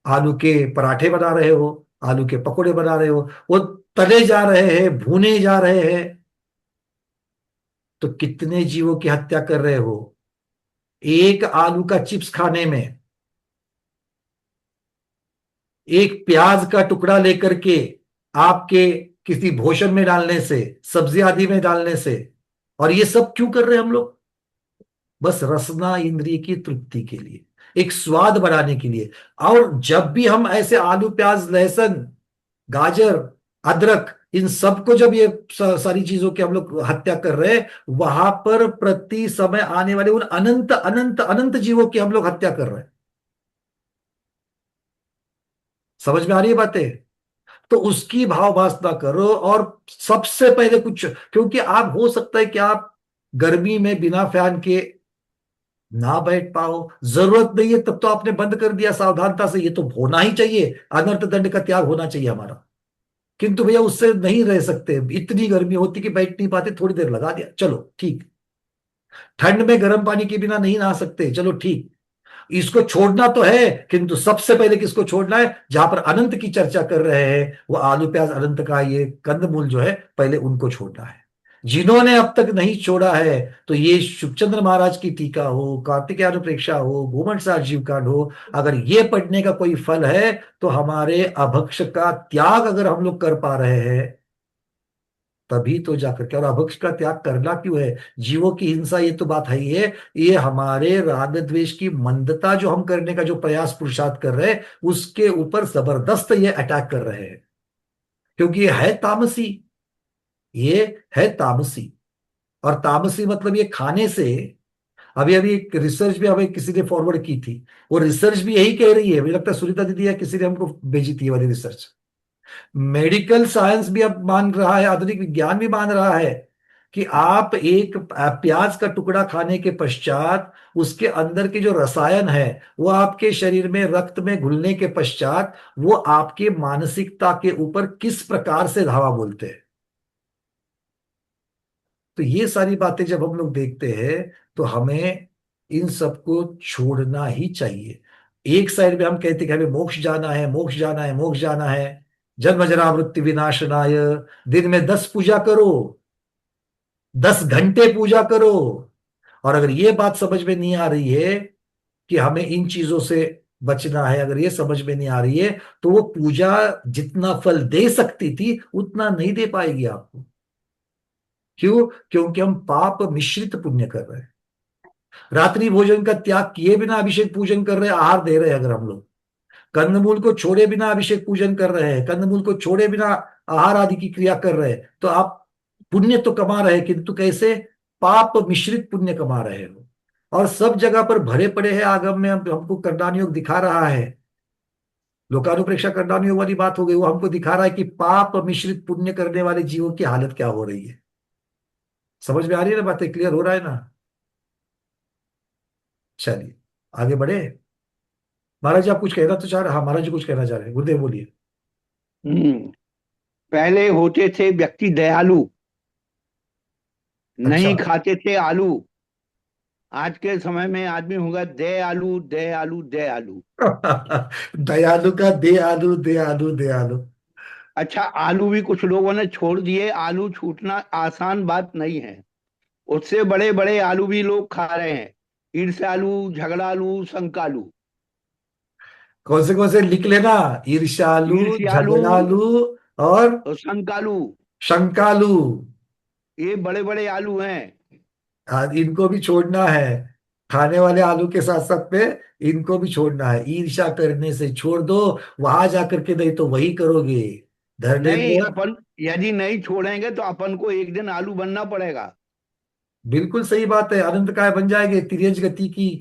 आलू के पराठे बना रहे हो, आलू के पकोड़े बना रहे हो, वो तले जा रहे हैं, भुने जा रहे हैं, तो कितने जीवों की हत्या कर रहे हो एक आलू का चिप्स खाने में। एक प्याज का टुकड़ा लेकर के आपके किसी भोजन में डालने से, सब्जी आदि में डालने से। और ये सब क्यों कर रहे हैं हम लोग? बस रसना इंद्रिय की तृप्ति के लिए, एक स्वाद बढ़ाने के लिए। और जब भी हम ऐसे आलू, प्याज, लहसुन, गाजर, अदरक, इन सबको जब ये सारी चीजों की हम लोग हत्या कर रहे हैं, वहां पर प्रति समय आने वाले उन अनंत अनंत अनंत जीवों की हम लोग हत्या कर रहे हैं। समझ में आ रही है बातें? तो उसकी भाव वासना करो। और सबसे पहले कुछ, क्योंकि आप, हो सकता है कि आप गर्मी में बिना फैन के ना बैठ पाओ, जरूरत नहीं है, तब तो आपने बंद कर दिया सावधानता से। ये तो होना ही चाहिए, अनर्थ दंड का त्याग होना चाहिए हमारा। किंतु भैया उससे नहीं रह सकते, इतनी गर्मी होती कि बैठ नहीं पाते, थोड़ी देर लगा दिया, चलो ठीक। ठंड में गर्म पानी के बिना नहीं नहा सकते, चलो ठीक। इसको छोड़ना तो है, किंतु सबसे पहले किसको छोड़ना है? जहां पर अनंत की चर्चा कर रहे हैं, वो आलू, प्याज, अनंत का ये कंदमूल जो है, पहले उनको छोड़ना है। जिन्होंने अब तक नहीं छोड़ा है, तो ये शुभचंद्र महाराज की टीका हो, कार्तिकेयानुप्रेक्षा हो, भूमंडसार जीव कांड हो, अगर ये पढ़ने का कोई फल है, तो हमारे अभक्ष का त्याग अगर हम लोग कर पा रहे हैं, तभी तो जाकर के। और अभक्ष का त्याग करना क्यों है? जीवों की हिंसा, ये तो बात है ही है। ये हमारे राग द्वेष की मंदता जो हम करने का जो प्रयास पुरुषार्थ कर रहे हैं, उसके ऊपर जबरदस्त ये अटैक कर रहे हैं। क्योंकि ये है तामसी, ये है तामसी। और तामसी मतलब ये खाने से, अभी अभी एक रिसर्च भी हमें किसी ने फॉरवर्ड की थी, वो रिसर्च भी यही कह रही है, मुझे लगता है सुनीता दीदी या किसी ने हमको भेजी थी ये वाली रिसर्च। मेडिकल साइंस भी अब मान रहा है, आधुनिक विज्ञान भी मान रहा है, कि आप एक प्याज का टुकड़ा खाने के पश्चात उसके अंदर के जो रसायन है, वो आपके शरीर में रक्त में घुलने के पश्चात वो आपके मानसिकता के ऊपर किस प्रकार से धावा बोलते हैं। तो ये सारी बातें जब हम लोग देखते हैं, तो हमें इन सबको छोड़ना ही चाहिए। एक साइड में हम कहते हैं कि हमें मोक्ष जाना है, मोक्ष जाना है, मोक्ष जाना है, जन्म जरा मृत्यु विनाशनाय, दिन में 10 पूजा करो, 10 घंटे पूजा करो। और अगर ये बात समझ में नहीं आ रही है कि हमें इन चीजों से बचना है, अगर ये समझ में नहीं आ रही है, तो वो पूजा जितना फल दे सकती थी उतना नहीं दे पाएगी आपको। क्यों? क्योंकि हम पाप मिश्रित पुण्य कर रहे हैं। रात्रि भोजन का त्याग किए बिना अभिषेक पूजन कर रहे हैं, आहार दे रहे हैं अगर हम लोग, कंदमूल को छोड़े बिना अभिषेक पूजन कर रहे हैं, कंदमूल को छोड़े बिना आहार आदि की क्रिया कर रहे हैं, तो आप पुण्य तो कमा रहे हैं, किंतु कैसे? पाप मिश्रित पुण्य कमा रहे हो। और सब जगह पर भरे पड़े हैं आगम में, हमको करदान योग दिखा रहा है, लोकानुप्रेक्षा करदान योग वाली बात हो गई, वो हमको दिखा रहा है कि पाप मिश्रित पुण्य करने वाले जीवों की हालत क्या हो रही है। समझ में आ रही है ना बातें? क्लियर हो रहा है ना? चलिए आगे बढ़े। महाराज जी आप कुछ कहना तो चाह रहे? हाँ महाराज जी कुछ कहना चाह रहे हैं, गुरुदेव बोलिए। पहले होते थे व्यक्ति दयालु, नहीं अच्छा। खाते थे आलू। आज के समय में आदमी होगा दयालु दयालु दयालु। दयालु का दे आलू, दे आलू, दे आलू। अच्छा, आलू भी कुछ लोगों ने छोड़ दिए। आलू छूटना आसान बात नहीं है। उससे बड़े बड़े आलू भी लोग खा रहे हैं। ईर्ष्यालु, झगड़ालू, शंकालू। कौन से लिख लेना? ईर्ष्यालु, ईर्ष्यालु झगड़ालू और और शंकालू, शंकालू। ये बड़े बड़े आलू हैं। इनको भी छोड़ना है। खाने वाले आलू के साथ साथ में इनको भी छोड़ना है। ईर्ष्या करने से छोड़ दो, वहां जाकर के नहीं तो वही करोगे। धरने नहीं, में अपन यदि नहीं छोड़ेंगे तो अपन को एक दिन आलू बनना पड़ेगा। बिल्कुल सही बात है, अनंत काय बन जाएंगे तिर्यज गति की।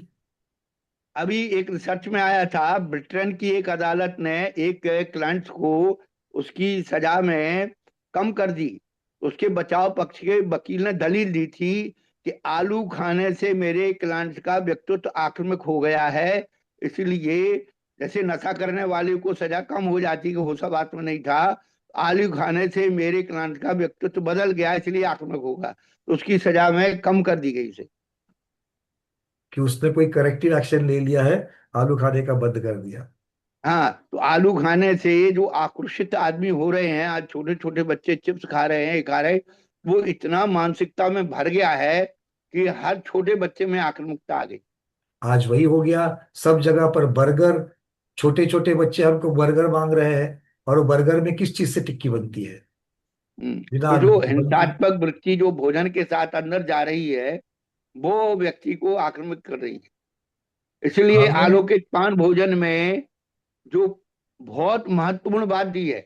अभी एक रिसर्च में आया था, ब्रिटेन की एक अदालत ने एक क्लाइंट को उसकी सजा में कम कर दी। उसके बचाव पक्ष के वकील ने दलील दी थी कि आलू खाने से मेरे क्लाइंट का व्यक्तित्व आक्रामक हो गया है, इसलिए जैसे नशा करने वाले को सजा कम हो जाती कि होशा बात में नहीं था, आलू खाने से मेरे क्लाइंट का व्यक्तित्व बदल गया, इसलिए आक्रामक होगा, तो उसकी सजा में कम कर दी गई उसे। कि उसने कोई करेक्टिव एक्शन ले लिया है, आलू खाने का बंद कर दिया। हाँ, तो आलू खाने से जो आक्रोशित आदमी हो रहे हैं, आज छोटे छोटे बच्चे चिप्स खा रहे हैं, ये खा रहे हैं, वो इतना मानसिकता में भर गया है कि हर छोटे बच्चे में आक्रामकता आ गई। आज वही हो गया, सब जगह पर बर्गर। छोटे छोटे बच्चे हमको बर्गर मांग रहे हैं, और वो बर्गर में किस चीज से टिक्की बनती है? बिना तो आलू जो की बनती। हिंसात्मक वृत्ति जो भोजन के साथ अंदर जा रही है, वो व्यक्ति को आक्रामक कर रही है। इसलिए हमें आलोकित पान भोजन में जो बहुत महत्वपूर्ण बात दी है,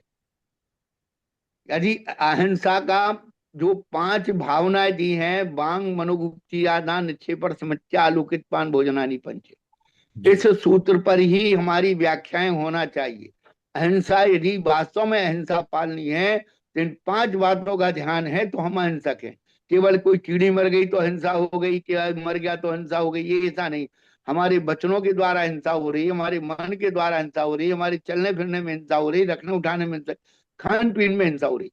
यदि अहिंसा का जो 5 भावनाएं दी हैं, वांग मनोगुप्ति आदा निक्षेपर समस्या आलोकित पान भोजनानि पंच, इस सूत्र पर ही हमारी व्याख्याएं होना चाहिए। अहिंसा, यदि वास्तव में अहिंसा पालनी है तो इन 5 बातों का ध्यान है तो हम अहिंसक हैं। केवल कोई कीड़ी मर गई तो अहिंसा हो गई, क्या मर गया तो अहिंसा हो गई, ये ऐसा नहीं। हमारे वचनों के द्वारा हिंसा हो रही है, हमारे मन के द्वारा हिंसा हो रही है, हमारे चलने फिरने में हिंसा हो रही है, रखने उठाने में हिंसा, खान पीन में हिंसा हो रही।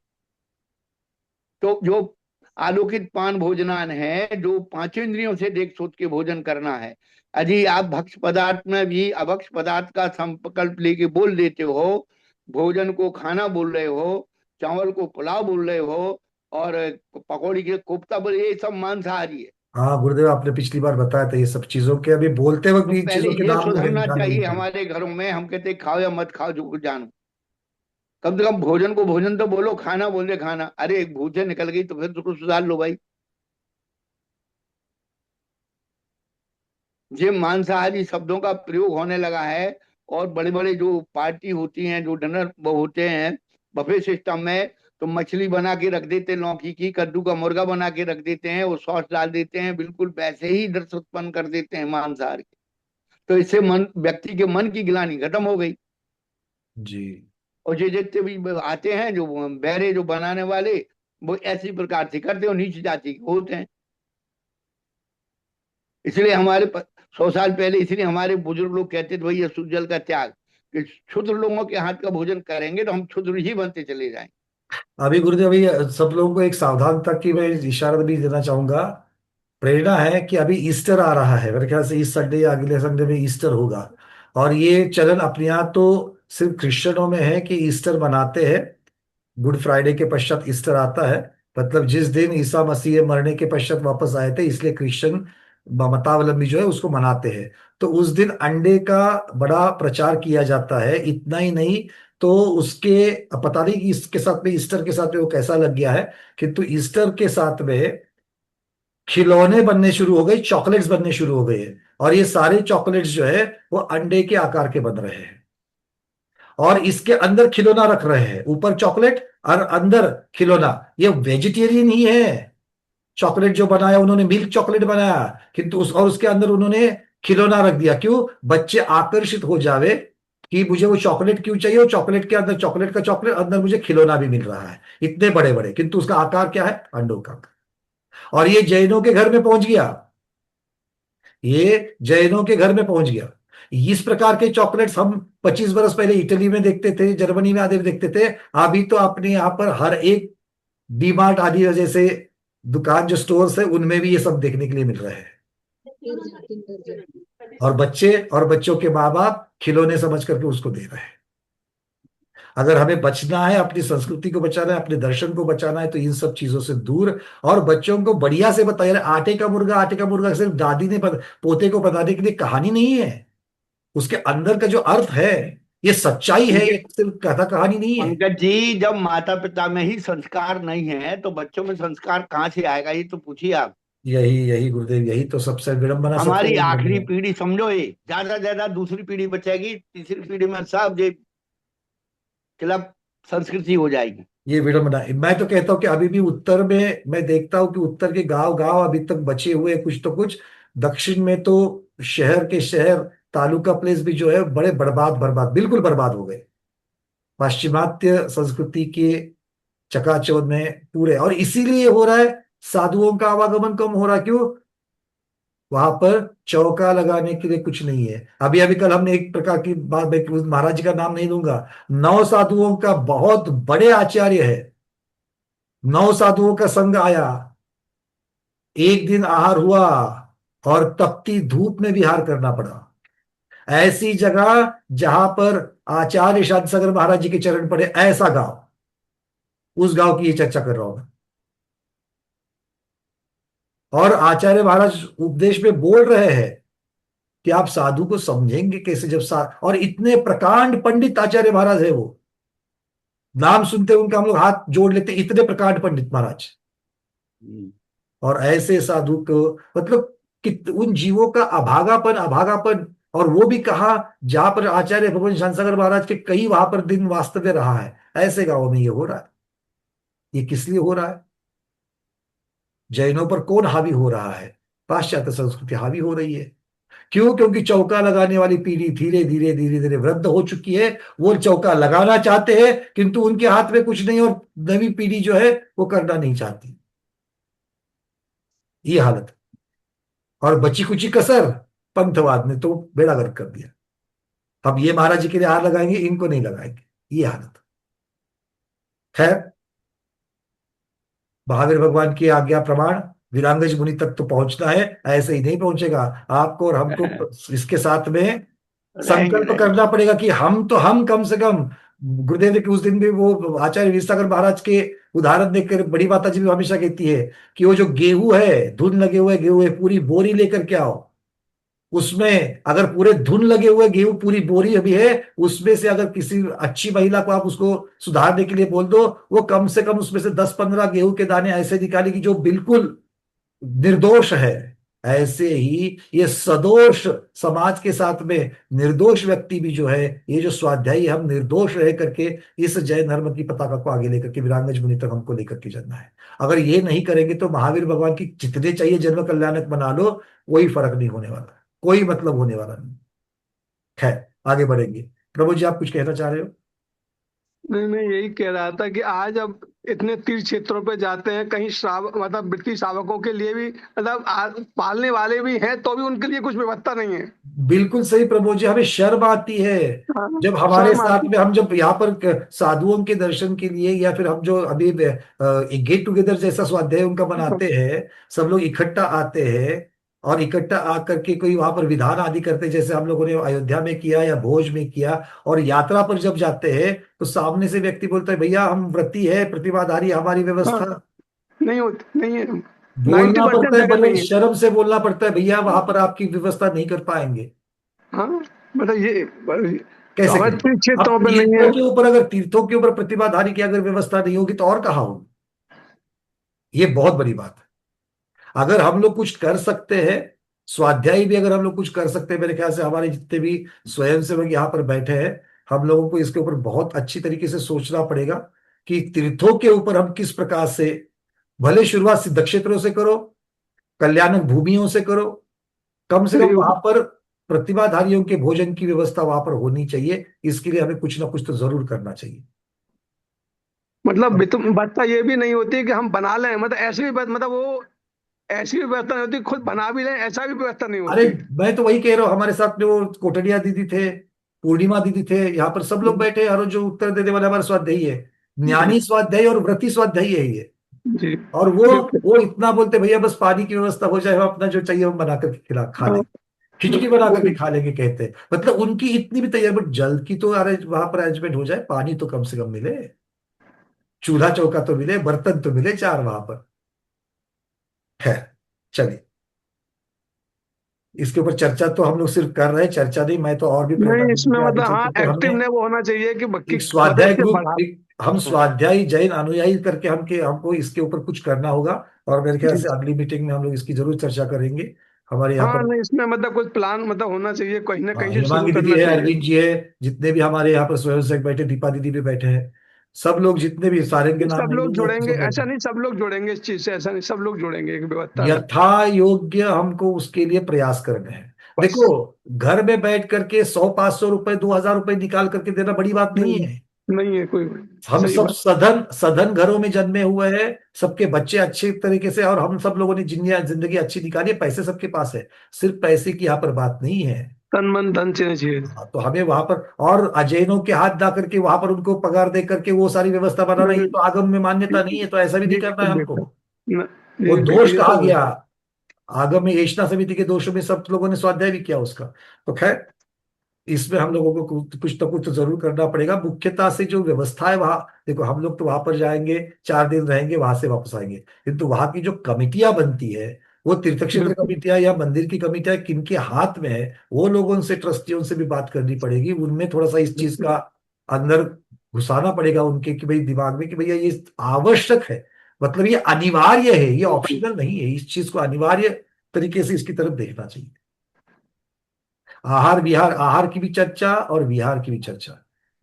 तो जो आलोकित पान भोजनान है, जो 5 इंद्रियों से देख सोच के भोजन करना है। यदि आप भक्ष पदार्थ में भी अभक्ष पदार्थ का संकल्प लेके बोल देते हो, भोजन को खाना बोल रहे हो, चावल को पुलाव बोल रहे हो, और पकौड़ी के कोफ्ता बोल, ये सब मांसाहारी है। हाँ गुरुदेव, आपने पिछली बार बताया था ये सब चीजों के, अभी बोलते वक्त तो भी इन पहले चीजों के ये नाम सुधरना जाने नहीं चाहिए चाहिए। हमारे घरों में। हम कहते खाओ या मत खाओ, जो कुछ जानो, कम से कम भोजन को भोजन तो बोलो, खाना बोले खाना। अरे भोजन निकल गई तो फिर तो कुछ सुधार लो भाई। ये मांसाहारी शब्दों का प्रयोग होने लगा है, और बड़े बड़े जो पार्टी होती हैं, जो डिनर होते हैं बफे सिस्टम में, तो मछली बना के रख देते हैं, लौकी की, कद्दू का मुर्गा बना के रख देते हैं, वो सॉस डाल देते हैं, बिल्कुल वैसे ही दृश्य उत्पन्न कर देते हैं मांसाहार के। तो इससे मन, व्यक्ति के मन की ग्लानि खत्म हो गई। जी। और ये जितने भी आते हैं जो बहरे जो बनाने वाले, वो ऐसी प्रकार से करते हैं, नीच जाति के होते हैं। इसलिए 100 साल पहले इसलिए हमारे बुजुर्ग लोग कहते थे, भाई ये सुजल का त्याग, कि क्षुद्र लोगों के हाथ का भोजन करेंगे तो हम क्षुद्र ही बनते चले जाएंगे। अभी गुरुदेव, अभी सब लोगों को एक सावधानता की मैं इशारा भी देना चाहूंगा। प्रेरणा है कि अभी ईस्टर आ रहा है, मेरे ख्याल से इस संडे या अगले संडे में ईस्टर होगा। और ये चलन अपने यहाँ तो सिर्फ क्रिश्चियनों में है कि ईस्टर मनाते हैं। गुड फ्राइडे के पश्चात ईस्टर आता है, मतलब जिस दिन ईसा मसीह मरने के पश्चात वापस आए थे, इसलिए क्रिश्चियन मतावलंबी जो है उसको मनाते हैं। तो उस दिन अंडे का बड़ा प्रचार किया जाता है। इतना ही नहीं, तो उसके पता नहीं कि इसके साथ में, ईस्टर के साथ में वो कैसा लग गया है, किंतु ईस्टर के साथ में खिलौने बनने शुरू हो गए, चॉकलेट्स बनने शुरू हो गए हैं। और ये सारे चॉकलेट्स जो है वो अंडे के आकार के बन रहे हैं, और इसके अंदर खिलौना रख रहे हैं, ऊपर चॉकलेट और अंदर खिलौना। ये वेजिटेरियन ही है। चॉकलेट जो बनाया उन्होंने मिल्क चॉकलेट बनाया, किंतु उसके अंदर उन्होंने खिलौना रख दिया। क्यों? बच्चे आकर्षित हो जावे कि मुझे वो चॉकलेट क्यों चाहिए, वो चॉकलेट के अंदर चॉकलेट का चॉकलेट, अंदर मुझे खिलौना भी मिल रहा है, इतने बड़े बड़े, किंतु उसका आकार क्या है? अंडों का। और ये जैनों के घर में पहुंच गया, ये जैनों के घर में पहुंच गया। इस प्रकार के चॉकलेट्स हम 25 बरस पहले इटली में देखते थे, जर्मनी में आदि देखते थे। अभी तो अपने यहाँ पर हर एक डीमार्ट आदि जैसे दुकान जो स्टोर्स है उनमें भी ये सब देखने के लिए मिल रहे हैं। और बच्चे और बच्चों के माँ बाप खिलौने समझ करके उसको दे रहे हैं। अगर हमें बचना है, अपनी संस्कृति को बचाना है, अपने दर्शन को बचाना है, तो इन सब चीजों से दूर। और बच्चों को बढ़िया से बताया, आटे का मुर्गा सिर्फ दादी ने पोते को बताने के लिए कहानी नहीं है। उसके अंदर का जो अर्थ है, ये सच्चाई है, ये सिर्फ कथा कहानी नहीं है। पंकज जी, जब माता पिता में ही संस्कार नहीं है तो बच्चों में संस्कार कहाँ से आएगा, ये तो पूछिए आप। यही यही गुरुदेव, यही तो सबसे विडंबना, सबसे हमारी बड़ी आखिरी विडंबना। पीढ़ी समझो, ये ज्यादा से ज्यादा दूसरी पीढ़ी बचेगी, तीसरी पीढ़ी में सब ये क्लब संस्कृति हो जाएगी। ये विडंबना है। मैं तो कहता हूँ कि अभी भी उत्तर में मैं देखता हूँ कि उत्तर के गांव गांव अभी तक बचे हुए कुछ तो कुछ। दक्षिण में तो शहर के शहर, तालुका प्लेस भी जो है बड़े बर्बाद बर्बाद, बिल्कुल बर्बाद हो गए पाश्चिमात्य संस्कृति के चकाचौंध में पूरे। और इसीलिए हो रहा है, साधुओं का आवागमन कम हो रहा है। क्यों? वहां पर चौका लगाने के लिए कुछ नहीं है। अभी अभी कल हमने एक प्रकार की बात, मैं महाराज जी का नाम नहीं दूंगा, 9 साधुओं का बहुत बड़े आचार्य है, 9 साधुओं का संग आया, एक दिन आहार हुआ और तपती धूप में विहार करना पड़ा। ऐसी जगह जहां पर आचार्य शांति सागर महाराज जी के चरण पड़े, ऐसा गांव, उस गांव की ये चर्चा कर रहा हूं मैं। और आचार्य महाराज उपदेश में बोल रहे हैं कि आप साधु को समझेंगे कैसे जब और इतने प्रकांड पंडित आचार्य महाराज है, वो नाम सुनते उनका हम लोग हाथ जोड़ लेते, इतने प्रकांड पंडित महाराज। और ऐसे साधु को मतलब कि उन जीवों का अभागापन अभागापन, और वो भी कहा जहां पर आचार्य भगवान शांतिसागर महाराज के कई वहां पर दिन वास्तव्य रहा है, ऐसे गांवों में ये हो रहा है। ये किस लिए हो रहा है? जैनों पर कौन हावी हो रहा है? पाश्चात्य संस्कृति हावी हो रही है। क्यों? क्योंकि चौका लगाने वाली पीढ़ी धीरे धीरे धीरे धीरे वृद्ध हो चुकी है। वो चौका लगाना चाहते हैं किंतु उनके हाथ में कुछ नहीं, और नवी पीढ़ी जो है वो करना नहीं चाहती। ये हालत। और बची कुची कसर पंथवाद ने तो बेड़ा गर्क कर दिया। अब ये महाराज जी के लिए हार लगाएंगे, इनको नहीं लगाएंगे, ये हालत। खैर, महावीर भगवान की आज्ञा प्रमाण वीरांगज मुनि तक तो पहुंचना है, ऐसे ही नहीं पहुंचेगा। आपको और हमको इसके साथ में संकल्प करना पड़ेगा कि हम कम से कम, गुरुदेव के उस दिन भी वो आचार्य वीरसागर महाराज के उदाहरण देखकर बड़ी माता जी भी हमेशा कहती है कि वो जो गेहूं है, धुन लगे हुए गेहूं है, पूरी बोरी लेकर के आओ। उसमें अगर पूरे धुन लगे हुए गेहूं पूरी बोरी अभी है, उसमें से अगर किसी अच्छी महिला को आप उसको सुधारने के लिए बोल दो, वो कम से कम उसमें से 10-15 गेहूं के दाने ऐसे निकालेगी जो बिल्कुल निर्दोष है। ऐसे ही ये सदोष समाज के साथ में निर्दोष व्यक्ति भी जो है, ये जो स्वाध्यायी, हम निर्दोष रह करके इस जैन धर्म की पताका को आगे लेकर के वीरांगज मुनि तक हमको लेकर के जाना है। अगर ये नहीं करेंगे तो महावीर भगवान की जितने चाहिए जन्म कल्याणक बना लो, कोई फर्क नहीं होने वाला, कोई मतलब होने वाला नहीं। खैर, आगे बढ़ेंगे। प्रभु जी, आप कुछ कहना चाह रहे हो? नहीं, मैं यही कह रहा था कि आज अब इतने तीर्थ क्षेत्रों पे जाते हैं, कहीं श्रावक मतलब वृत्ति श्रावकों के लिए भी मतलब पालने वाले भी हैं, तो भी उनके लिए कुछ व्यवस्था नहीं है। बिल्कुल सही प्रभु जी, हमें शर्म आती है जब हमारे शर्म साथ आती में, हम जब यहाँ पर साधुओं के दर्शन के लिए, या फिर हम जो अभी एक गेट टुगेदर जैसा स्वाध्याय उनका बनाते हैं, सब लोग इकट्ठा आते हैं और इकट्ठा आकर के कोई वहां पर विधान आदि करते हैं, जैसे हम लोगों ने अयोध्या में किया या भोज में किया। और यात्रा पर जब जाते हैं तो सामने से व्यक्ति बोलता है, भैया हम व्रती है, प्रतिभाधारी, हमारी व्यवस्था नहीं होती, नहीं है। बोलना 90% पड़ता है, जगह बड़े नहीं है। शर्म से बोलना पड़ता है, भैया वहां पर आपकी व्यवस्था नहीं कर पाएंगे। हाँ, मतलब ये कैसे हमारे करें? तीर्थ क्षेत्रों अब पे नहीं तीर्थों है। के ऊपर, अगर तीर्थों के ऊपर प्रतिभाधारी की अगर व्यवस्था नहीं होगी तो और कहाँ होगी? ये बहुत बड़ी बात है। अगर हम लोग कुछ कर सकते हैं, स्वाध्यायी भी अगर हम लोग कुछ कर सकते हैं, मेरे ख्याल से हमारे जितने भी स्वयंसेवक यहाँ पर बैठे हैं, हम लोगों को इसके ऊपर बहुत अच्छी तरीके से सोचना पड़ेगा कि तीर्थों के ऊपर हम किस प्रकार से, भले शुरुआत सिद्ध क्षेत्रों से करो, कल्याणक भूमियों से करो, कम से कम वहां पर प्रतिभाधारियों के भोजन की व्यवस्था वहां पर होनी चाहिए। इसके लिए हमें कुछ ना कुछ तो जरूर करना चाहिए। मतलब व्यवस्था ये भी नहीं होती कि हम बना लें, मतलब ऐसी भी मतलब वो ऐसी भी व्यवस्था नहीं होती, खुद बना भी लें, ऐसा भी व्यवस्था नहीं अरे, होती। मैं तो वही कह रहा हूँ, हमारे साथ में वो कोटड़िया दीदी थे, पूर्णिमा दीदी थे, यहाँ पर सब लोग बैठे हैं, और जो उत्तर देने वाले हमारे स्वाध्यायी है, ज्ञानी स्वाध्यायी और व्रती स्वाध्यायी है ये। जी, और वो इतना बोलते, भैया बस पानी की व्यवस्था हो जाए, हम अपना जो चाहिए हम बना करके खा लेंगे, खिचड़ी बना करके खा लेंगे, कहते हैं। मतलब उनकी इतनी भी तैयारी, बट जल की तो वहां पर अरेंजमेंट हो जाए, पानी तो कम से कम मिले, चूल्हा चौका तो मिले, बर्तन तो मिले 4 वहां पर। है, चलिए, इसके ऊपर चर्चा तो हम लोग सिर्फ कर रहे हैं, चर्चा नहीं, मैं तो और भी प्रेरणा नहीं, दूंगी इसमें कि आगे मतलब चल हाँ, करके एक्टिव हमने ने वो होना चाहिए कि एक स्वाध्याय मदद से ग्रुप, बढ़ा। हम स्वाध्यायी जैन अनुयायी करके हमको इसके ऊपर कुछ करना होगा। और मेरे ख्याल जी, से अगली मीटिंग में हम लोग इसकी जरूर चर्चा करेंगे। हमारे यहाँ हाँ, पर नहीं, इसमें मतलब कुछ प्लान मतलब होना चाहिए, कहीं ना कहीं से शुरू हेमांगी दीदी करना है, चाहिए। अरविंद जी है, जितने भी हमारे यहाँ पर स्वयंसेवक बैठे, दीपा दीदी भी बैठे हैं, सब लोग जितने भी, सारे के नाम सब नहीं लोग लूंगा, जुड़ेंगे, सब बैठे ऐसा हैं। नहीं सब लोग जुड़ेंगे इस चीज से, ऐसा नहीं, सब लोग जुड़ेंगे एक व्यवस्था में। यथा योग्य हमको उसके लिए प्रयास करने हैं। बस। देखो, घर में बैठ करके 100-500 रुपए, 2,000 रुपए निकाल करके देना बड़ी बात नहीं नहीं, है। नहीं है कोई। हम सही सब बात। सधन सधन घरों में जन्मे हुए हैं, सबके बच्चे अच्छे तरीके से, और हम सब लोगों ने जिंदगी अच्छी निकाली है, पैसे सबके पास है। सिर्फ पैसे की यहाँ पर बात नहीं है। तन मन धन चेना चाहिए। हाँ, तो हमें वहां पर और अजैनों के हाथ दा करके वहां पर उनको पगार दे करके वो सारी व्यवस्था बनाना, नहीं ये तो आगम में मान्यता नहीं है, तो ऐसा भी नहीं ये करना है हमको। बेकार न- वो दोष ये कहा तो गया, आगम में एषणा समिति के दोषों में सब लोगों ने स्वाध्याय भी किया उसका। तो खैर, इसमें हम लोगों को कुछ तो कुछ तो जरूर करना पड़ेगा। मुख्यतः से जो व्यवस्था है वहां, देखो हम लोग तो वहां पर जाएंगे, 4 दिन रहेंगे, वहां से वापस आएंगे, किंतु वहां की जो कमिटियां बनती है, वो तीर्थ क्षेत्र बिल्कुल। कमिटियां या मंदिर की कमिटियां किनके हाथ में है, वो लोगों से, ट्रस्टियों से भी बात करनी पड़ेगी, उनमें थोड़ा सा इस चीज का अंदर घुसाना पड़ेगा उनके, कि भाई दिमाग में, कि भैया ये आवश्यक है, मतलब ये अनिवार्य है, ये ऑप्शनल नहीं है, इस चीज को अनिवार्य तरीके से इसकी तरफ देखना चाहिए। आहार विहार, आहार की भी चर्चा और विहार की भी चर्चा।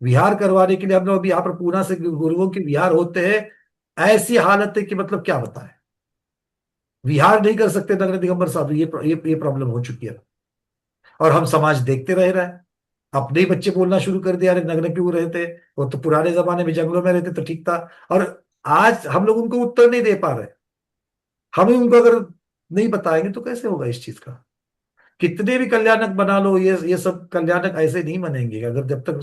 विहार करवाने के लिए हम लोग अभी यहाँ पर पूना से गुरुओं के विहार होते हैं, ऐसी हालत है कि मतलब क्या बताएं, विहार नहीं कर सकते नगर दिगंबर साधु, ये प्रॉब्लम हो चुकी है। और हम समाज देखते रह रहे हैं, अपने ही बच्चे बोलना शुरू कर दिया, अरे नग्न क्यों रहते, वो तो पुराने जमाने में जंगलों में रहते तो ठीक था। और आज हम लोग उनको उत्तर नहीं दे पा रहे। हमें उनको अगर नहीं बताएंगे तो कैसे होगा इस चीज का। कितने भी कल्याणक बना लो, ये सब कल्याणक ऐसे नहीं बनेंगे अगर, जब तक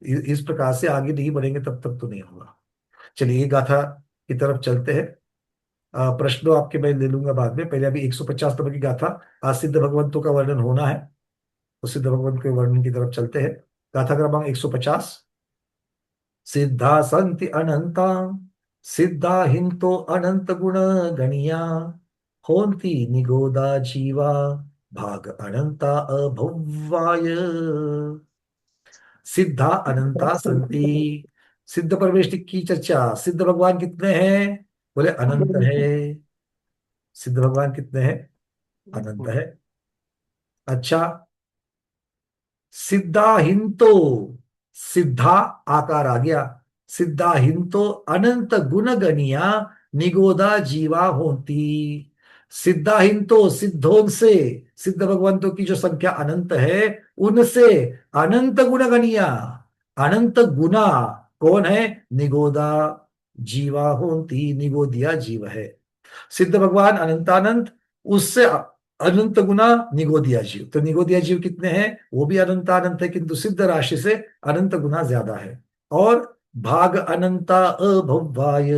इस प्रकार से आगे नहीं बढ़ेंगे तब तक तो नहीं होगा। चलिए, ये गाथा की तरफ चलते हैं। प्रश्नों आपके मैं ले लूंगा बाद में, पहले अभी 150 नंबर की गाथा, आज सिद्ध भगवंतों का वर्णन होना है, तो सिद्ध भगवंत के वर्णन की तरफ चलते हैं। गाथा क्रमांक 150। सिद्धा संति अनंता, सिद्धा हिंतो अनंत गुण गणिया, होंती निगोदा जीवा, भाग अनंता अभव्याय। सिद्धा अनंता संति, सिद्ध परमेश की चर्चा। सिद्ध भगवान कितने हैं? बोले अनंत है। सिद्ध भगवान कितने हैं? अनंत है। अच्छा, सिद्धाहिंतो, सिद्धा आकार आ गया, सिद्धाहिंतो अनंत गुण गणिया, निगोदा जीवा होती। सिद्धाहिंतो, सिद्धों से, सिद्ध भगवंतों की जो संख्या अनंत है, उनसे अनंत गुण गणिया, अनंत गुना कौन है? निगोदा जीवा होती, निगोदिया जीव है। सिद्ध भगवान अनंतानंत, उससे अनंत गुना निगोदिया जीव। तो निगोदिया जीव कितने हैं? वो भी अनंतानंत है, किंतु सिद्ध राशि से अनंत गुना ज्यादा है। और भाग अनंता अभव्याय,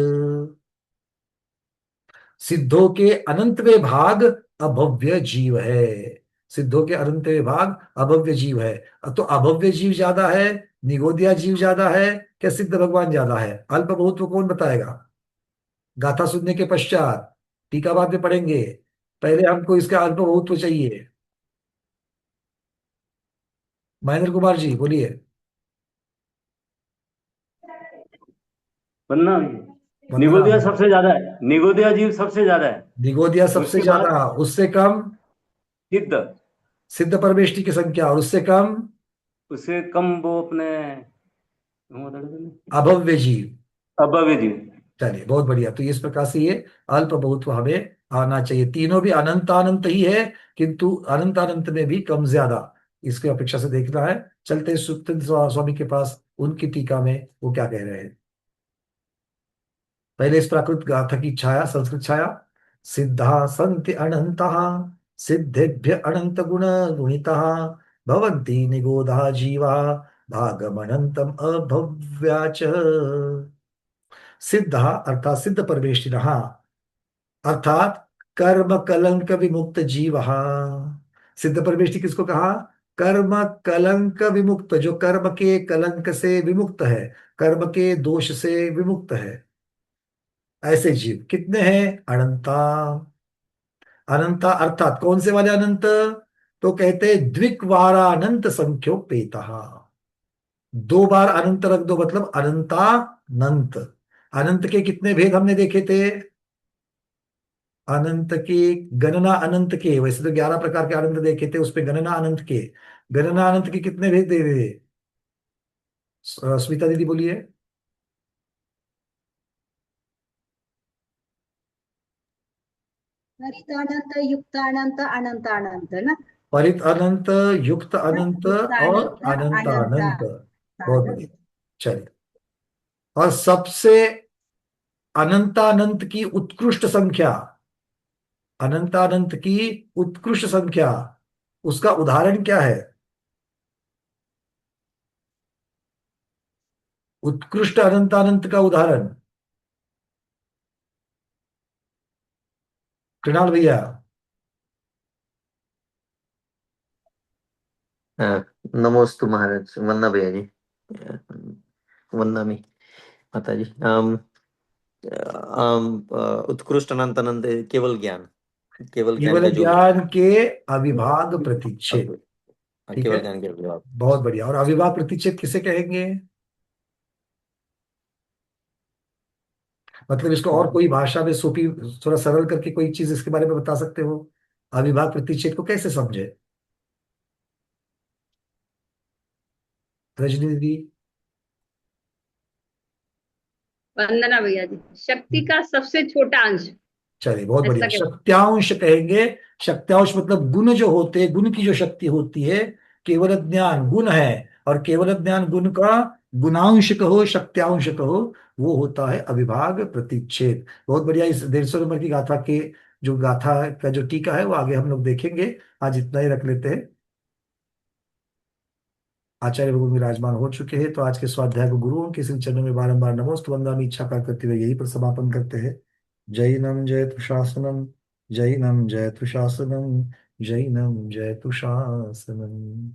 सिद्धों के अनंतवे भाग अभव्य जीव है। सिद्धों के अनंतवे भाग अभव्य जीव है। तो अभव्य जीव ज्यादा है, निगोदिया जीव ज्यादा है, क्या सिद्ध भगवान ज्यादा है? अल्प बहुत को कौन बताएगा? गाथा सुनने के पश्चात टीका बाद में पढ़ेंगे, पहले हमको इसका अल्प बहुत चाहिए। महेंद्र कुमार जी बोलिए। वरना वंदना। निगोदिया सबसे ज्यादा है, निगोदिया जीव सबसे ज्यादा है। निगोदिया सबसे उसके बाद ज्यादा, उससे कम सिद्ध, सिद्ध परमेष्टि की संख्या, और उससे कम उससे कम वो अपने अभव्य जीव। अभव्य जीव। चलिए, बहुत बढ़िया। तो इस प्रकार से ये अल्प बहुत हमें आना चाहिए। तीनों भी अनंत अनंत ही है, किंतु अनंत अनंत में भी कम ज्यादा इसकी अपेक्षा से देखना है। चलते हैं सुप्तन स्वामी के पास, उनकी टीका में वो क्या कह रहे हैं। पहले इस प्राकृत गाथा की छाया, संस्कृत छाया। सिद्धा संति अनंता, सिद्धेभ्य अनंत गुण गुणिता, भवन्ति निगोधा जीवा, भागमनंतम अभव्याच। सिद्धा अर्थात सिद्ध परमेष्टिनः, अर्थात कर्म कलंक विमुक्त जीव। सिद्ध परमेष्टि किसको कहा? कर्म कलंक विमुक्त, जो कर्म के कलंक से विमुक्त है, कर्म के दोष से विमुक्त है, ऐसे जीव कितने हैं? अनंता। अनंता अर्थात कौन से वाले अनंत? तो कहते हैं द्विक्वारानंत संख्यो पेता, 2 बार अनंत रख दो, मतलब अनंतानंत। अनंत के कितने भेद हमने देखे थे? अनंत की गणना, अनंत के वैसे तो 11 प्रकार के अनंत देखे थे, उसपे गणना अनंत के, गणना अनंत के कितने भेद दे रहे? स्मिता दीदी बोलिए। परित अनंत, युक्त अनंत, अनंत अनंत ना। परित अनंत, युक्त अनंत युक्त और अनंत, अनंत अनंत अनंत। बहुत बढ़िया। अनंत। चलिए, और सबसे अनंतानंत की उत्कृष्ट संख्या, अनंतानंत की उत्कृष्ट संख्या, उसका उदाहरण क्या है? उत्कृष्ट अनंतानंत का उदाहरण, कृणाल भैया। हाँ, नमोस्तु महाराज, वंदना भैया जी, वंदना मी माता जी। उत्कृष्ट अनंत अनंत केवल ज्ञान, केवल ज्ञान केवल का जो ज्ञान के अविभाग प्रतिच्छेद। ठीक है, केवल ज्ञान के अभिभाव। बहुत बढ़िया। और अविभाग प्रतिच्छेद किसे कहेंगे? मतलब इसको और कोई भाषा में सोपी, थोड़ा सरल करके कोई चीज इसके बारे में बता सकते हो? अविभाग प्रतिच्छेद को कैसे समझे, रजनी दीदी? वंदना भैया जी, शक्ति का सबसे छोटा अंश, चलिए, बहुत बढ़िया, ऐसा क्या? शक्त्यांश कहेंगे। शक्त्यांश मतलब गुण जो होते हैं, गुण की जो शक्ति होती है, केवल ज्ञान गुण है, और केवल ज्ञान गुण का गुणांश कहो, शक्त्यांश कहो, वो होता है अविभाग प्रतिच्छेद। बहुत बढ़िया। इस 150 नंबर की गाथा के, जो गाथा का जो टीका है, वो आगे हम लोग देखेंगे। आज इतना ही रख लेते हैं। आचार्य भगवान विराजमान हो चुके हैं, तो आज के स्वाध्याय को गुरुओं के श्री चरणों में बारंबार नमोस्तु वंदनामि इच्छा कर करते हुए यही पर समापन करते हैं। जैनम जयतु शासनम, जैनम जयतु शासनम, जैनम जयतु शासनम।